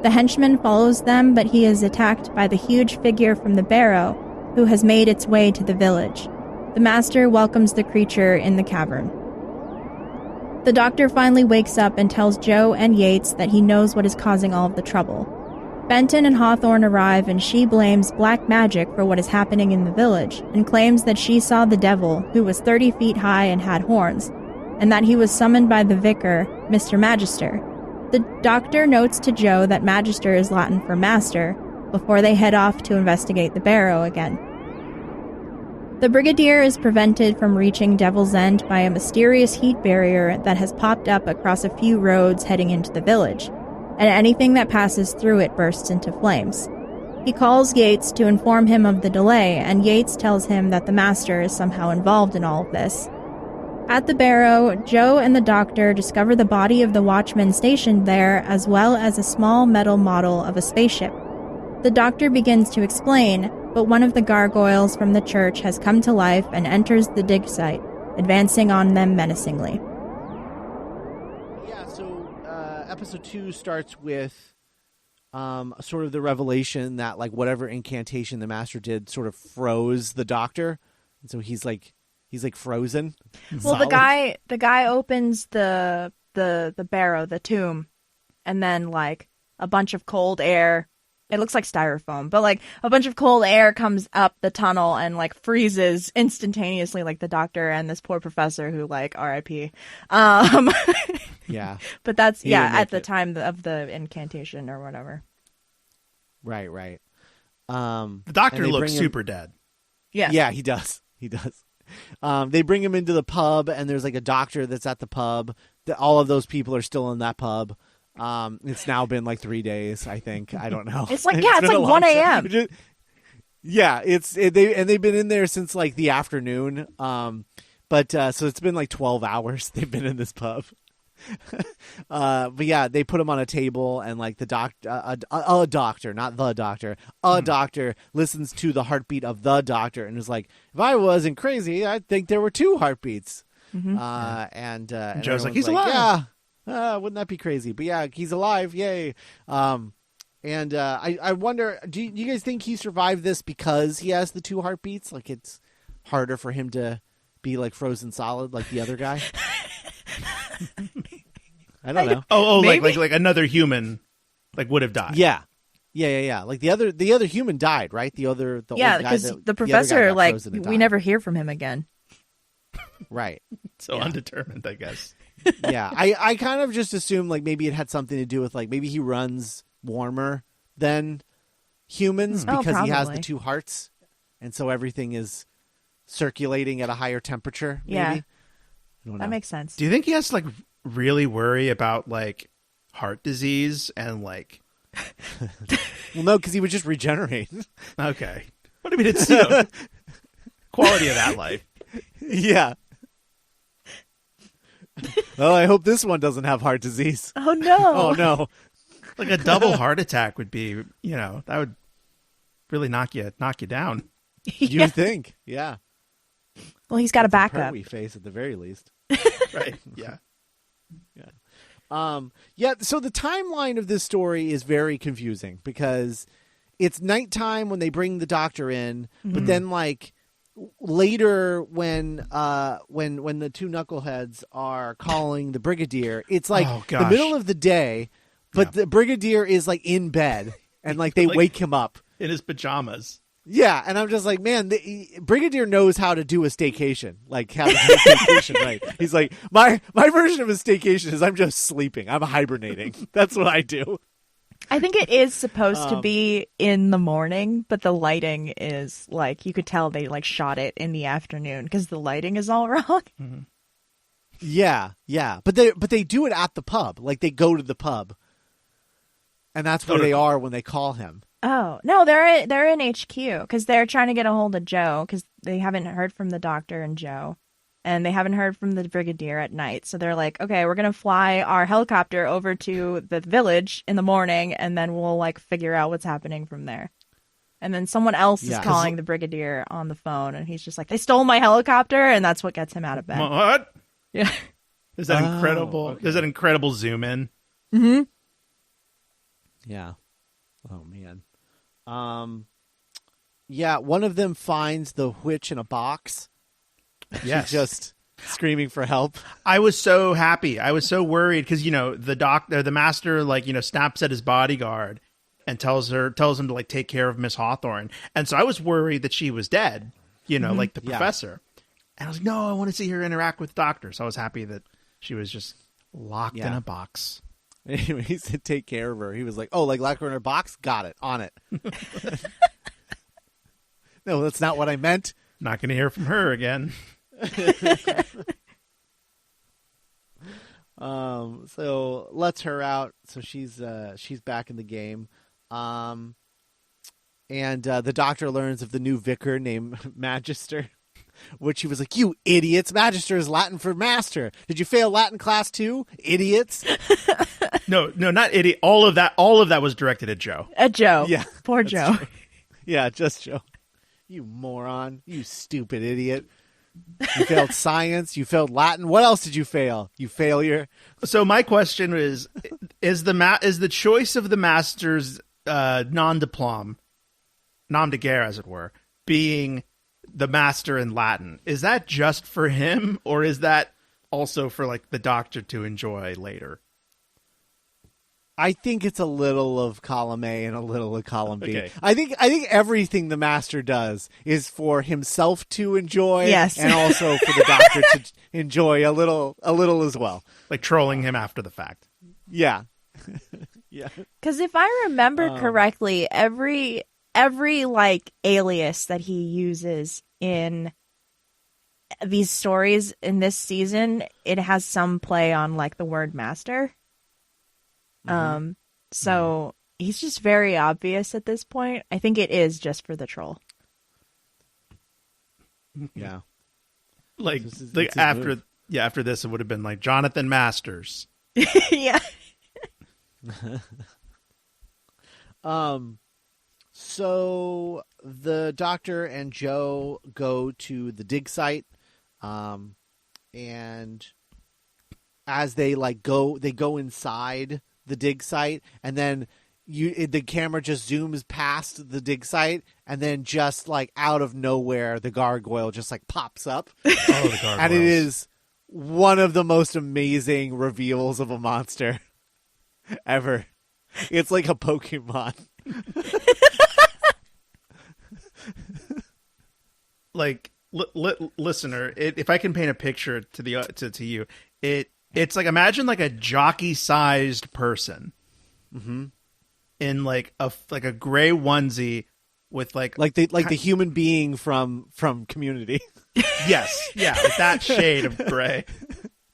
C: The henchman follows them, but he is attacked by the huge figure from the barrow, who has made its way to the village. The Master welcomes the creature in the cavern. The doctor finally wakes up and tells Joe and Yates that he knows what is causing all of the trouble. Benton and Hawthorne arrive and she blames black magic for what is happening in the village and claims that she saw the devil, who was 30 feet high and had horns, and that he was summoned by the vicar, Mr. Magister. The doctor notes to Joe that Magister is Latin for master, before they head off to investigate the barrow again. The Brigadier is prevented from reaching Devil's End by a mysterious heat barrier that has popped up across a few roads heading into the village, and anything that passes through it bursts into flames. He calls Yates to inform him of the delay, and Yates tells him that the Master is somehow involved in all of this. At the barrow, Joe and the doctor discover the body of the watchman stationed there, as well as a small metal model of a spaceship. The doctor begins to explain, but one of the gargoyles from the church has come to life and enters the dig site, advancing on them menacingly.
B: Yeah, so episode 2 starts with sort of the revelation that like whatever incantation the Master did sort of froze the doctor, and so he's like frozen.
C: Well,
B: solid.
C: the guy opens the barrow, the tomb, and then like a bunch of cold air. It looks like styrofoam, but like a bunch of cold air comes up the tunnel and like freezes instantaneously, like the doctor and this poor professor who like R.I.P.
B: Yeah,
C: but that's at the
B: it.
C: time of the incantation or whatever.
B: Right.
D: The doctor looks super dead.
C: Yeah,
B: he does. They bring him into the pub, and there's like a doctor that's at the pub. All of those people are still in that pub. It's now been like 3 days, I think. I don't know.
C: It's like it's like 1 a.m.
B: Yeah, they've been in there since like the afternoon. But so it's been like 12 hours they've been in this pub. But yeah, they put him on a table, and like the doctor, not the doctor, doctor listens to the heartbeat of the doctor and is like, if I wasn't crazy, I'd think there were 2 heartbeats. Mm-hmm. And
D: Joe's like, he's alive.
B: Yeah. Wouldn't that be crazy? But yeah, he's alive. Yay. I wonder, do you guys think he survived this because he has the 2 heartbeats? Like it's harder for him to be like frozen solid like the other guy? I don't know.
D: Like another human, like would have died.
B: Yeah. Like the other human died, right? The old guy,
C: because the
B: other
C: professor,
B: guy got frozen and
C: we
B: died.
C: never hear from him again.
B: Right.
D: So undetermined, I guess.
B: Yeah, I kind of just assumed like maybe it had something to do with like maybe he runs warmer than humans because he has the two hearts, and so everything is circulating at a higher temperature. Maybe.
C: Yeah,
B: I don't know.
C: that makes sense.
D: Do you think he has to like really worry about like heart disease and like?
B: Well, no, because he would just regenerate.
D: Okay, but I mean it's quality of that life.
B: Yeah. Well, I hope this one doesn't have heart disease.
C: Oh no!
B: Oh no!
D: Like a double heart attack would be, that would really knock you down.
B: You think? Yeah.
C: Well, he's got a
B: That's
C: backup.
B: We face at the very least.
D: Right. Yeah.
B: Yeah. So the timeline of this story is very confusing because it's nighttime when they bring the doctor in, but then like later when the two knuckleheads are calling the brigadier, it's like the middle of the day, but the brigadier is like in bed and like they wake him up
D: in his pajamas.
B: Yeah, and I'm just like, man, the Brigadier knows how to do a staycation, like how to do a staycation, right? He's like, my version of a staycation is I'm just sleeping, I'm hibernating. That's what I do.
C: I think it is supposed to be in the morning, but the lighting is like you could tell they like shot it in the afternoon because the lighting is all wrong.
D: Mm-hmm.
B: Yeah, but they do it at the pub, like they go to the pub, and that's where they are when they call him.
C: Oh, no, they're in HQ because they're trying to get a hold of Joe because they haven't heard from the doctor and Joe, and they haven't heard from the brigadier at night. So they're like, okay, we're going to fly our helicopter over to the village in the morning, and then we'll like figure out what's happening from there. And then someone else is calling the brigadier on the phone, and he's just like, they stole my helicopter, and that's what gets him out of bed.
D: What?
C: Yeah.
D: Is that incredible? Okay. There's that incredible zoom in.
C: Mm-hmm.
B: Yeah. Oh, man. Yeah, one of them finds the witch in a box.
D: Yes.
B: She's just screaming for help.
D: I was so happy. I was so worried because, the master, like, snaps at his bodyguard and tells him to like take care of Miss Hawthorne. And so I was worried that she was dead, like the professor. And I was like, no, I want to see her interact with the doctor. So I was happy that she was just locked in a box.
B: He said take care of her. He was like, oh, like lock her in her box? Got it. On it. No, that's not what I meant.
D: Not going to hear from her again.
B: So lets her out. So she's back in the game. And the doctor learns of the new vicar named Magister, which he was like, you idiots. Magister is Latin for master. Did you fail Latin class too? Idiots.
D: No, not idiot. All of that was directed at Joe.
C: At Joe.
B: Yeah.
C: Poor Joe.
B: True. Yeah, just Joe. You moron. You stupid idiot. You failed science. You failed Latin. What else did you fail? You failure.
D: So my question is the choice of the master's nom de guerre, as it were, being the master in Latin, is that just for him, or is that also for like the doctor to enjoy later?
B: I think it's a little of column A and a little of column B.
D: Okay.
B: I think everything the master does is for himself to enjoy,
C: yes,
B: and also for the doctor to enjoy a little as well.
D: Like trolling him after the fact.
B: Yeah. Yeah.
C: Because if I remember correctly, every like alias that he uses in these stories in this season, it has some play on like the word master. So he's just very obvious at this point. I think it is just for the troll.
B: Yeah.
D: Like after this, it would have been like Jonathan Masters.
C: Yeah.
B: So the doctor and Joe go to the dig site, and as they go inside the dig site, and then the camera just zooms past the dig site, and then just like out of nowhere, the gargoyle just like pops up.
D: Oh, the gargoyles.
B: And it is one of the most amazing reveals of a monster ever. It's like a Pokemon.
D: Like, listener, if I can paint a picture to you, it's like, imagine like a jockey-sized person, in like a gray onesie with like
B: the human being from Community.
D: Yes, yeah, with that shade of gray.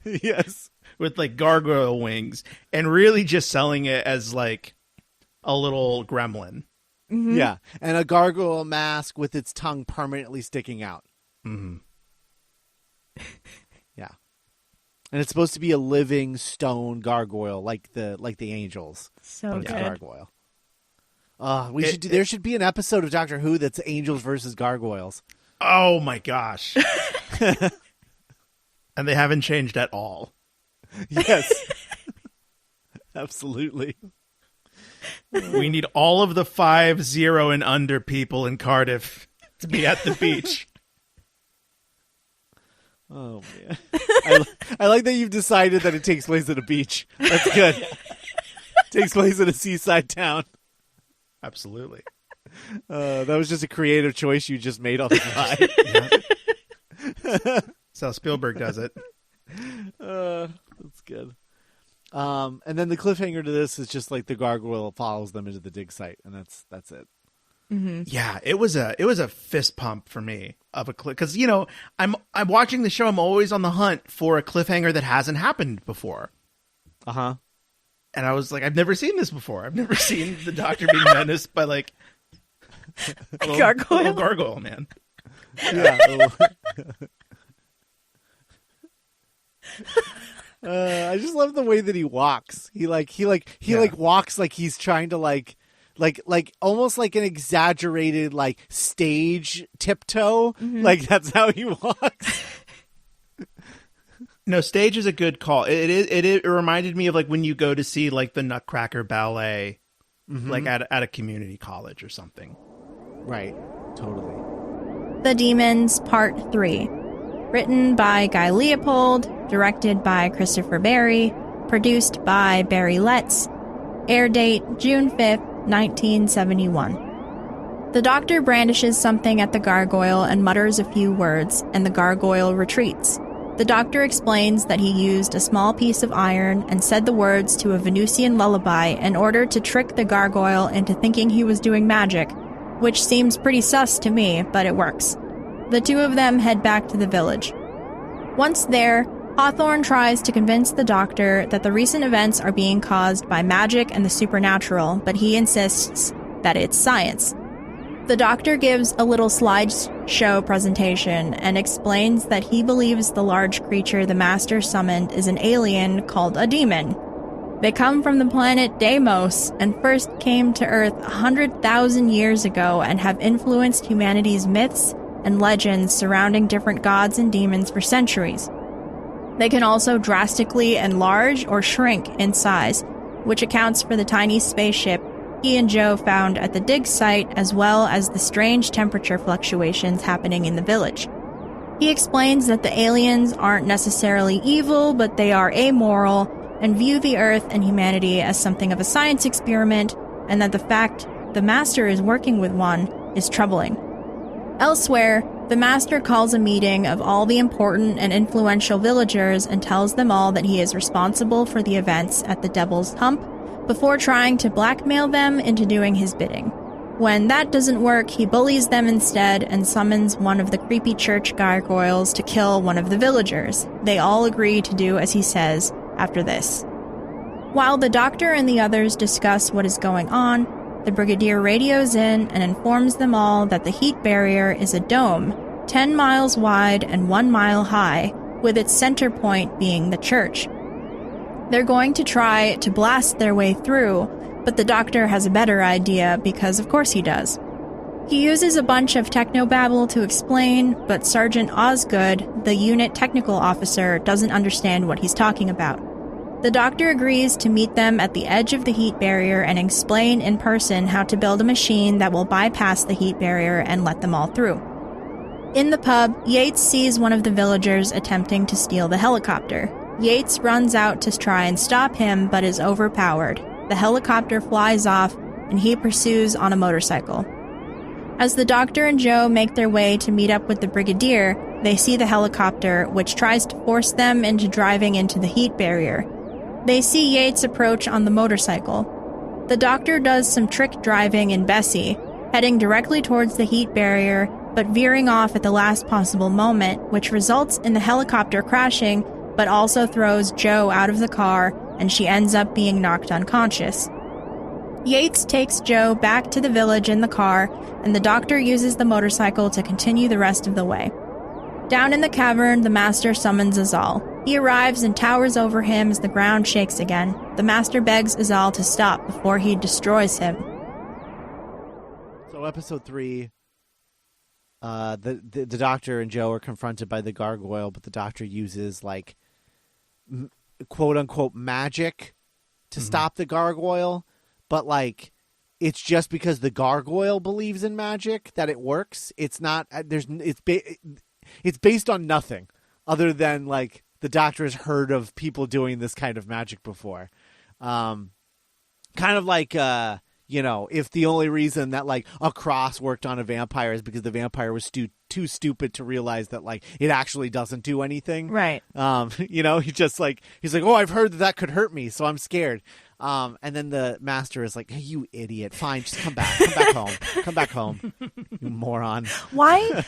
B: Yes,
D: with like gargoyle wings, and really just selling it as like a little gremlin.
C: Mm-hmm.
B: Yeah, and a gargoyle mask with its tongue permanently sticking out.
D: Mm-hmm.
B: Yeah, and it's supposed to be a living stone gargoyle, like the angels.
C: So
B: of
C: good.
B: the gargoyle. There should be an episode of Doctor Who that's angels versus gargoyles.
D: Oh my gosh! And they haven't changed at all.
B: Yes, absolutely.
D: We need all of the 50 and under people in Cardiff to be at the beach.
B: Oh, man. I like that you've decided that it takes place at a beach. That's good. Takes place in a seaside town.
D: Absolutely.
B: That was just a creative choice you just made on the fly.
D: That's how Spielberg does it.
B: That's good. And then the cliffhanger to this is just like the gargoyle follows them into the dig site, and that's it.
C: Mm-hmm.
D: Yeah, it was a fist pump for me of a cliff, because I'm watching the show. I'm always on the hunt for a cliffhanger that hasn't happened before.
B: And
D: I was like, I've never seen this before. I've never seen the Doctor being menaced by like a little gargoyle man.
B: Yeah. I just love the way that he walks. He walks like he's trying to like almost like an exaggerated like stage tiptoe.
C: Mm-hmm.
B: Like that's how he walks.
D: No, stage is a good call. It reminded me of like when you go to see like the Nutcracker Ballet, like at a community college or something.
B: Right. Totally.
C: The Demons, Part 3. Written by Guy Leopold, directed by Christopher Barry, produced by Barry Letts. Air date June 5th, 1971. The Doctor brandishes something at the gargoyle and mutters a few words, and the gargoyle retreats. The Doctor explains that he used a small piece of iron and said the words to a Venusian lullaby in order to trick the gargoyle into thinking he was doing magic, which seems pretty sus to me, but it works. The two of them head back to the village. Once there, Hawthorne tries to convince the Doctor that the recent events are being caused by magic and the supernatural, but he insists that it's science. The Doctor gives a little slideshow presentation and explains that he believes the large creature the Master summoned is an alien called a demon. They come from the planet Deimos and first came to Earth 100,000 years ago and have influenced humanity's myths and legends surrounding different gods and demons for centuries. They can also drastically enlarge or shrink in size, which accounts for the tiny spaceship he and Joe found at the dig site, as well as the strange temperature fluctuations happening in the village. He explains that the aliens aren't necessarily evil, but they are amoral and view the Earth and humanity as something of a science experiment, and that the fact the Master is working with one is troubling. Elsewhere, the Master calls a meeting of all the important and influential villagers and tells them all that he is responsible for the events at the Devil's Hump, before trying to blackmail them into doing his bidding. When that doesn't work, he bullies them instead and summons one of the creepy church gargoyles to kill one of the villagers. They all agree to do as he says after this. While the Doctor and the others discuss what is going on, the Brigadier radios in and informs them all that the heat barrier is a dome, 10 miles wide and 1 mile high, with its center point being the church. They're going to try to blast their way through, but the Doctor has a better idea because of course he does. He uses a bunch of technobabble to explain, but Sergeant Osgood, the unit technical officer, doesn't understand what he's talking about. The Doctor agrees to meet them at the edge of the heat barrier and explain in person how to build a machine that will bypass the heat barrier and let them all through. In the pub, Yates sees one of the villagers attempting to steal the helicopter. Yates runs out to try and stop him, but is overpowered. The helicopter flies off, and he pursues on a motorcycle. As the Doctor and Joe make their way to meet up with the Brigadier, they see the helicopter, which tries to force them into driving into the heat barrier. They see Yates approach on the motorcycle. The Doctor does some trick driving in Bessie, heading directly towards the heat barrier, but veering off at the last possible moment, which results in the helicopter crashing, but also throws Joe out of the car, and she ends up being knocked unconscious. Yates takes Joe back to the village in the car, and the Doctor uses the motorcycle to continue the rest of the way. Down in the cavern, the Master summons Azal. He arrives and towers over him as the ground shakes again. The Master begs Azal to stop before he destroys him.
B: So episode 3, the Doctor and Joe are confronted by the gargoyle, but the Doctor uses like quote unquote magic to stop the gargoyle, but like it's just because the gargoyle believes in magic that it works. It's not it's based on nothing other than like the Doctor has heard of people doing this kind of magic before. Kind of like if the only reason that like a cross worked on a vampire is because the vampire was too stupid to realize that like it actually doesn't do anything.
C: Right.
B: He's like, oh, I've heard that could hurt me, so I'm scared. And then the Master is like, hey, you idiot. Fine, just come back home. Come back home, you moron.
C: Why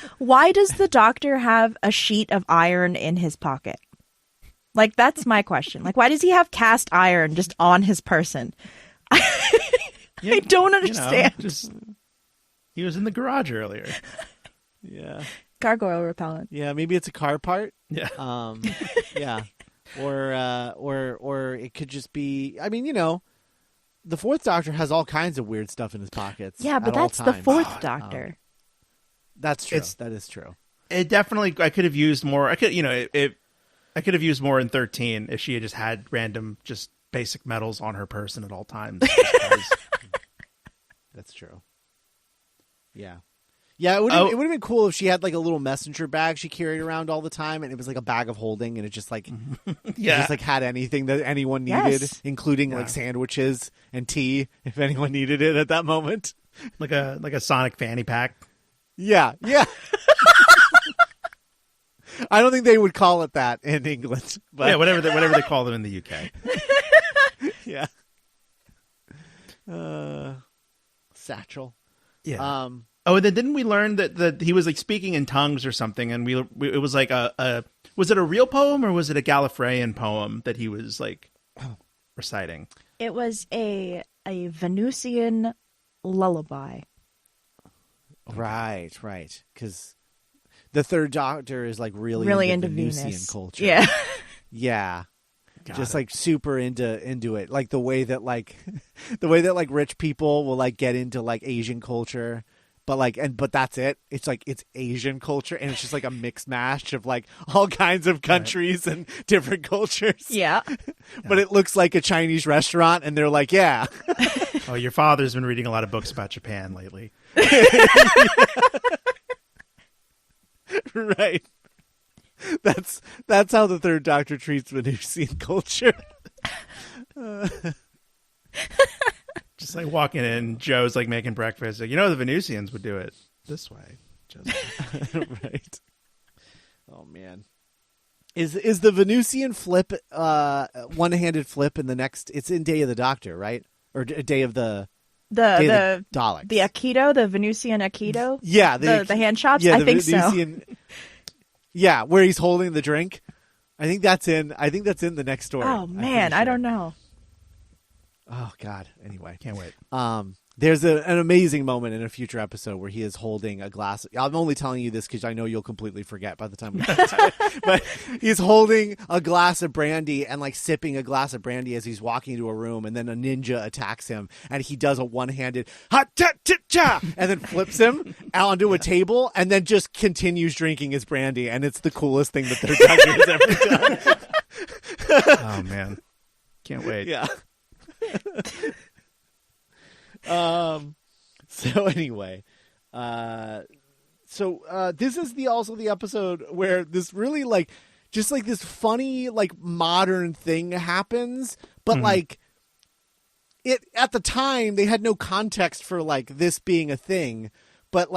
C: does the Doctor have a sheet of iron in his pocket? Like, that's my question. Like, why does he have cast iron just on his person? I don't understand.
D: He was in the garage earlier.
B: Yeah.
C: Gargoyle repellent.
B: Yeah, maybe it's a car part.
D: Yeah.
B: Yeah. Or it could just be, the Fourth Doctor has all kinds of weird stuff in his pockets.
C: Yeah, but that's the Fourth Doctor.
B: That's true. That is true.
D: It definitely, I could have used more. I could have used more in 13 if she had just had random, just basic metals on her person at all times.
B: That's true. Yeah. Yeah, it would have been cool if she had like a little messenger bag she carried around all the time, and it was like a bag of holding, and it just like just like had anything that anyone needed, including like sandwiches and tea if anyone needed it at that moment.
D: Like a Sonic fanny pack.
B: Yeah. I don't think they would call it that in England. But...
D: yeah, whatever they call them in the UK.
B: Yeah. Satchel.
D: Yeah. Oh, and then didn't we learn that he was like speaking in tongues or something, and it was like was it a real poem or was it a Gallifreyan poem that he was like reciting?
C: It was a Venusian lullaby.
B: Right. Because the Third Doctor is like really into Venusian
C: Venus
B: culture.
C: Yeah.
B: Yeah.
D: Just
B: like super into it. Like the way that like rich people will like get into like Asian culture. But that's it. It's like it's Asian culture, and it's just like a mixed mash of like all kinds of countries and different cultures.
C: Yeah.
B: But it looks like a Chinese restaurant, and they're like, yeah.
D: Oh, your father's been reading a lot of books about Japan lately.
B: Right. That's how the Third Doctor treats Venusian culture.
D: Just like walking in, Joe's like making breakfast. Like, the Venusians would do it this way.
B: Right. Oh man. Is the Venusian flip one-handed flip in the next? It's in Day of the Doctor, right? Or Day of the Daleks.
C: The Aikido, the Venusian Aikido.
B: Yeah,
C: the hand chops.
B: Yeah,
C: I think
B: Venusian, so. Yeah, where he's holding the drink. I think that's in the next story.
C: Oh man, I don't know.
B: Oh God. Anyway,
D: can't wait.
B: There's an amazing moment in a future episode where he is holding a glass. I'm only telling you this because I know you'll completely forget by the time we get to it. But he's holding a glass of brandy and like sipping a glass of brandy as he's walking into a room, and then a ninja attacks him, and he does a one-handed ha ta ta cha, and then flips him onto a table, and then just continues drinking his brandy, and it's the coolest thing that Third Doctor has ever done.
D: Oh man, can't wait.
B: Yeah. So anyway, this is also the episode where this really just this funny modern thing happens, but it at the time they had no context for this being a thing. But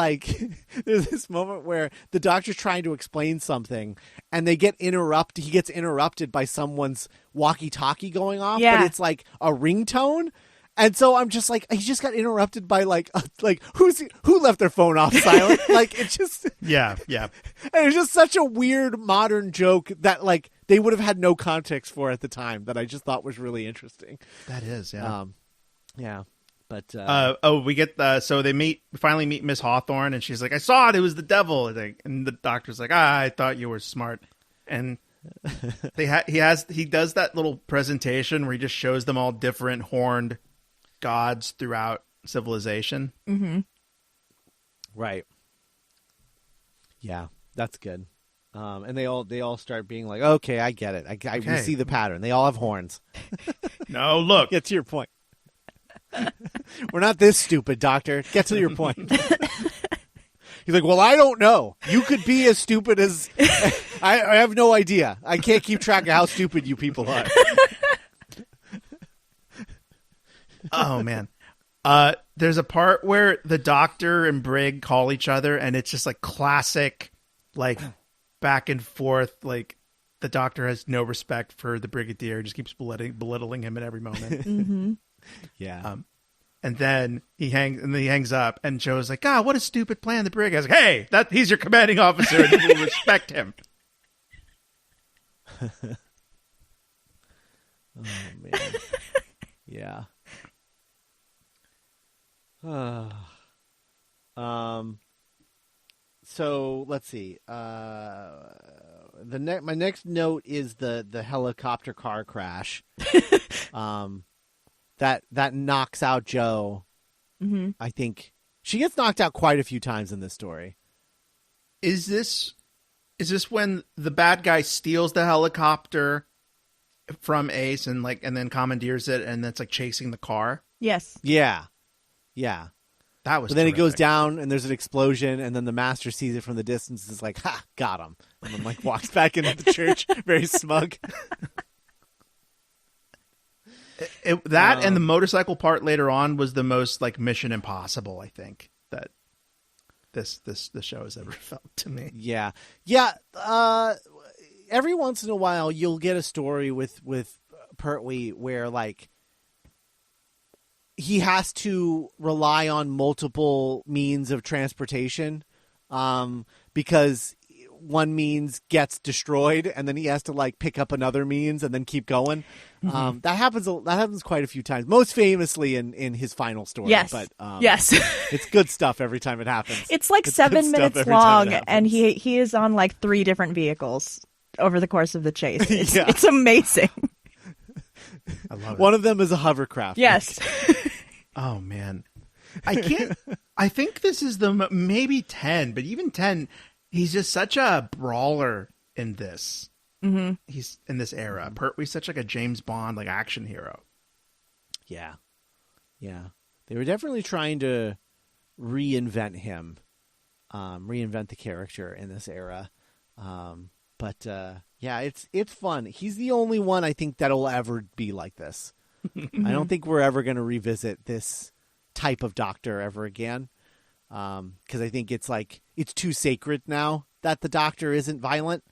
B: there's this moment where the doctor's trying to explain something and they get interrupted. He gets interrupted by someone's walkie-talkie going off, but it's a ringtone. And so I'm just he just got interrupted by who left their phone off silent? It's just
D: yeah.
B: And it's just such a weird modern joke that they would have had no context for at the time that I just thought was really interesting.
D: That is, yeah.
B: Yeah. But
D: we get so they finally meet Miss Hawthorne, and she's like, "I saw it was the devil," and the doctor's like, "I thought you were smart." And he does that little presentation where he just shows them all different horned gods throughout civilization.
C: Mm-hmm.
B: Right. Yeah, that's good. And they all start being like, "Okay, I get it. We see the pattern. They all have horns."
D: No, look.
B: Get to your point. We're not this stupid, Doctor. Get to your point. He's like, well, I don't know. You could be as stupid as... I have no idea. I can't keep track of how stupid you people are.
D: Oh, man. There's a part where the Doctor and Brig call each other, and it's just classic, back and forth. The Doctor has no respect for the Brigadier, just keeps belittling him at every moment.
C: Mm-hmm.
B: Yeah.
D: And then he hangs up, and Joe's like, "God, what a stupid plan the Brig has." Hey, he's your commanding officer, and you will respect him.
B: Oh man. Yeah. So let's see. My next note is the helicopter car crash. That knocks out Joe.
C: Mm-hmm.
B: I think she gets knocked out quite a few times in this story.
D: Is this when the bad guy steals the helicopter from Ace and then commandeers it, and that's chasing the car?
C: Yes.
B: Yeah.
D: That was.
B: But then it goes down, and there's an explosion, and then the master sees it from the distance, and is like, "Ha, got him!" And then walks back into the church, very smug.
D: And the motorcycle part later on was the most Mission Impossible, I think, that this show has ever felt to me.
B: Yeah. Every once in a while, you'll get a story with Pertwee where he has to rely on multiple means of transportation, because one means gets destroyed, and then he has to pick up another means and then keep going.
C: Mm-hmm.
B: That happens quite a few times. Most famously in his final story.
C: Yes,
B: but
C: yes,
B: it's good stuff every time it happens.
C: It's 7 minutes long, and he is on 3 different vehicles over the course of the chase. It's amazing.
D: I love it.
B: One of them is a hovercraft.
C: Yes.
D: Oh man, I can't. I think this is maybe 10, but even 10. He's just such a brawler in this.
C: Mm-hmm.
D: He's in this era. Pertwee's such a James Bond action hero.
B: Yeah. They were definitely trying to reinvent him, reinvent the character in this era. But it's fun. He's the only one I think that'll ever be like this. I don't think we're ever going to revisit this type of Doctor ever again. Because I think it's too sacred now that the Doctor isn't violent.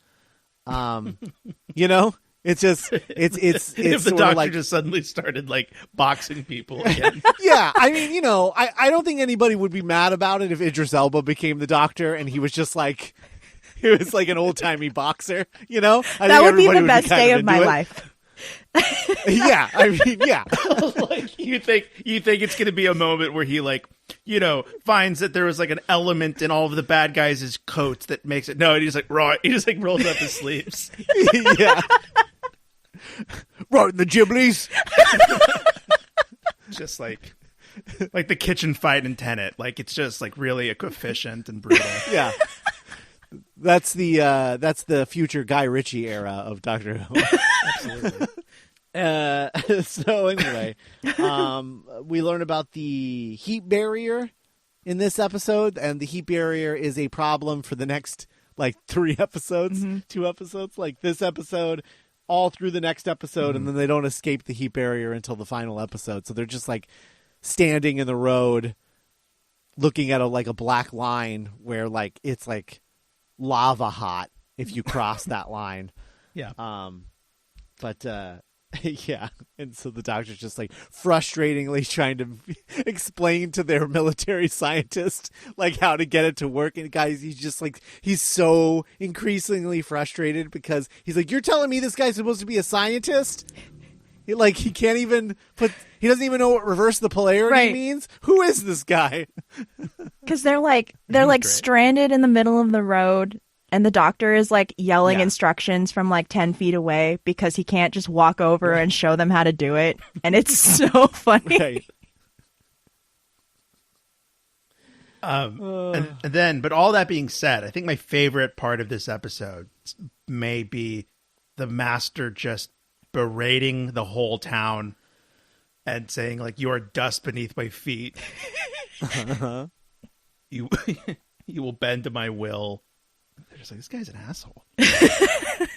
B: It's just it's
D: if the Doctor just suddenly started boxing people again.
B: Yeah, I mean, I don't think anybody would be mad about it if Idris Elba became the Doctor and he was just he was an old timey boxer.
C: That would be the best day of my life.
B: Yeah, I mean, yeah.
D: You think it's going to be a moment where he finds that there was an element in all of the bad guys' coats that makes it. No, he just rolls up his sleeves.
B: Yeah. Right in the Ghiblies.
D: Just like the kitchen fight in Tenet. It's just really efficient and brutal.
B: Yeah. That's the future Guy Ritchie era of Doctor Who.
D: Absolutely.
B: So anyway, we learn about the heat barrier in this episode, and the heat barrier is a problem for the next like 3 episodes, 2 episodes, like this episode, all through the next episode, and then they don't escape the heat barrier until the final episode. So they're just like standing in the road, looking at a black line where like it's like lava hot if you cross that line.
D: Yeah.
B: But yeah, and so the doctor's just like frustratingly trying to explain to their military scientist like how to get it to work. And guys, he's so increasingly frustrated because he's like, you're telling me this guy's supposed to be a scientist? He can't even he doesn't even know what reverse the polarity means. Who is this guy?
C: Because they're like stranded in the middle of the road. And the doctor is like yelling instructions from like 10 feet away because he can't just walk over and show them how to do it. And it's so funny.
D: Right. But all that being said, I think my favorite part of this episode may be the master just berating the whole town and saying like, you are dust beneath my feet. You will bend to my will. They're just like, this guy's an asshole.
B: God,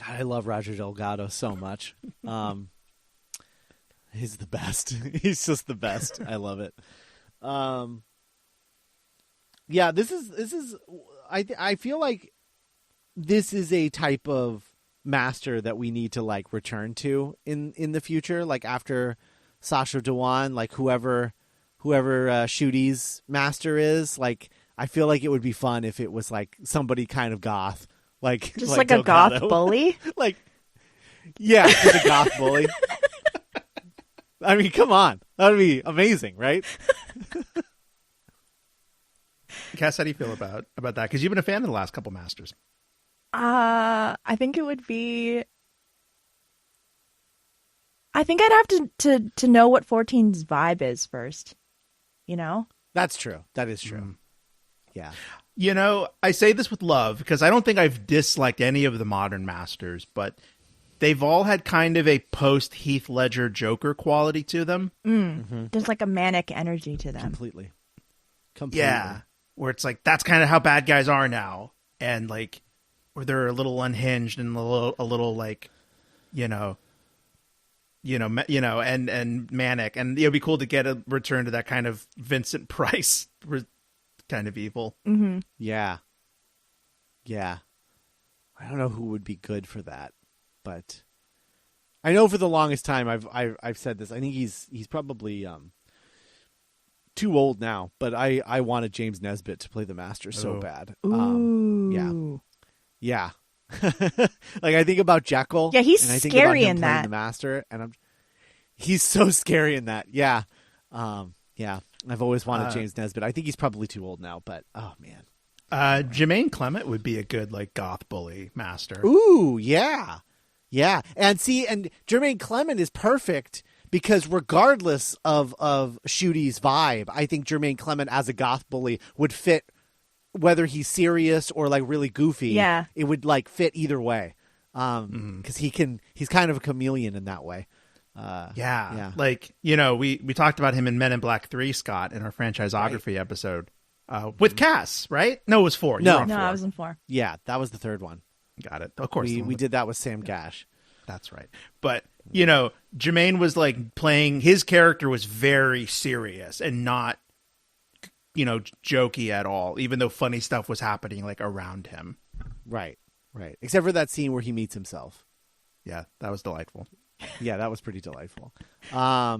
B: I love Roger Delgado so much. He's the best. He's just the best. I love it. Yeah, this is. I feel like this is a type of master that we need to like return to in the future. Like after Sacha Dhawan, like whoever Shooty's master is, like. I feel like it would be fun if it was like somebody kind of goth, like
C: just like a goth bully.
B: Like, yeah, just a goth bully. I mean, come on, that would be amazing, right?
D: Cass, how do you feel about that? Because you've been a fan of the last couple masters.
C: I think it would be. I think I'd have to know what 14's vibe is first. You know,
B: that's true. That is true. Yeah.
D: You know, I say this with love because I don't think I've disliked any of the modern masters, but they've all had kind of a post Heath Ledger Joker quality to them.
C: There's like a manic energy to them.
B: Completely.
D: Yeah. Where it's like, that's kind of how bad guys are now. And like, where they're a little unhinged and a little like, and manic. And it'd be cool to get a return to that kind of Vincent Price kind of evil.
B: Yeah. I don't know who would be good for that, but I know for the longest time I've said this. I think he's probably too old now, but I wanted James Nesbitt to play the master so bad. Yeah. Like I think about Jekyll.
C: Yeah, he's
B: and I think
C: scary
B: about him
C: in
B: playing
C: that.
B: the master, and he's so scary in that. Yeah. Yeah. I've always wanted James Nesbitt. I think he's probably too old now, but oh man.
D: Jermaine Clement would be a good like goth bully master.
B: Ooh, yeah. Yeah. And Jermaine Clement is perfect because regardless of Shooty's vibe, I think Jermaine Clement as a goth bully would fit whether he's serious or like really goofy.
C: Yeah.
B: It would like fit either way. Because he's kind of a chameleon in that way.
D: Yeah. Like, we talked about him in Men in Black 3, Scott, in our franchisography episode with Cass, right? No, it was 4.
B: No,
C: I was in 4.
B: Yeah, that was the third one.
D: Got it. Of course.
B: We did that with Sam Gash.
D: That's right. But, Jermaine was like playing, his character was very serious and not, jokey at all, even though funny stuff was happening like around him.
B: Right. Except for that scene where he meets himself.
D: Yeah, that was delightful.
B: Yeah, that was pretty delightful.
D: How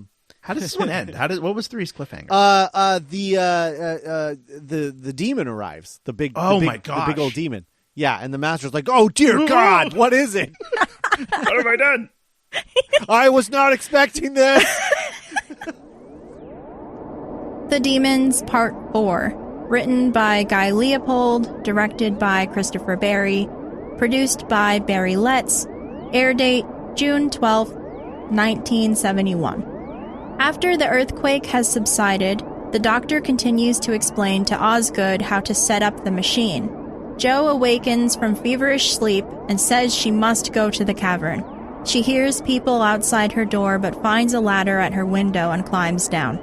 D: does this one end? What was 3's cliffhanger?
B: The demon arrives. The big
D: my gosh.
B: The big old demon. Yeah, and the master's like, "Oh dear God, what is it?
D: What have I done?
B: I was not expecting this."
C: The Demons Part 4. Written by Guy Leopold, directed by Christopher Barry, produced by Barry Letts, air date June 12, 1971. After the earthquake has subsided, the Doctor continues to explain to Osgood how to set up the machine. Jo awakens from feverish sleep and says she must go to the cavern. She hears people outside her door but finds a ladder at her window and climbs down.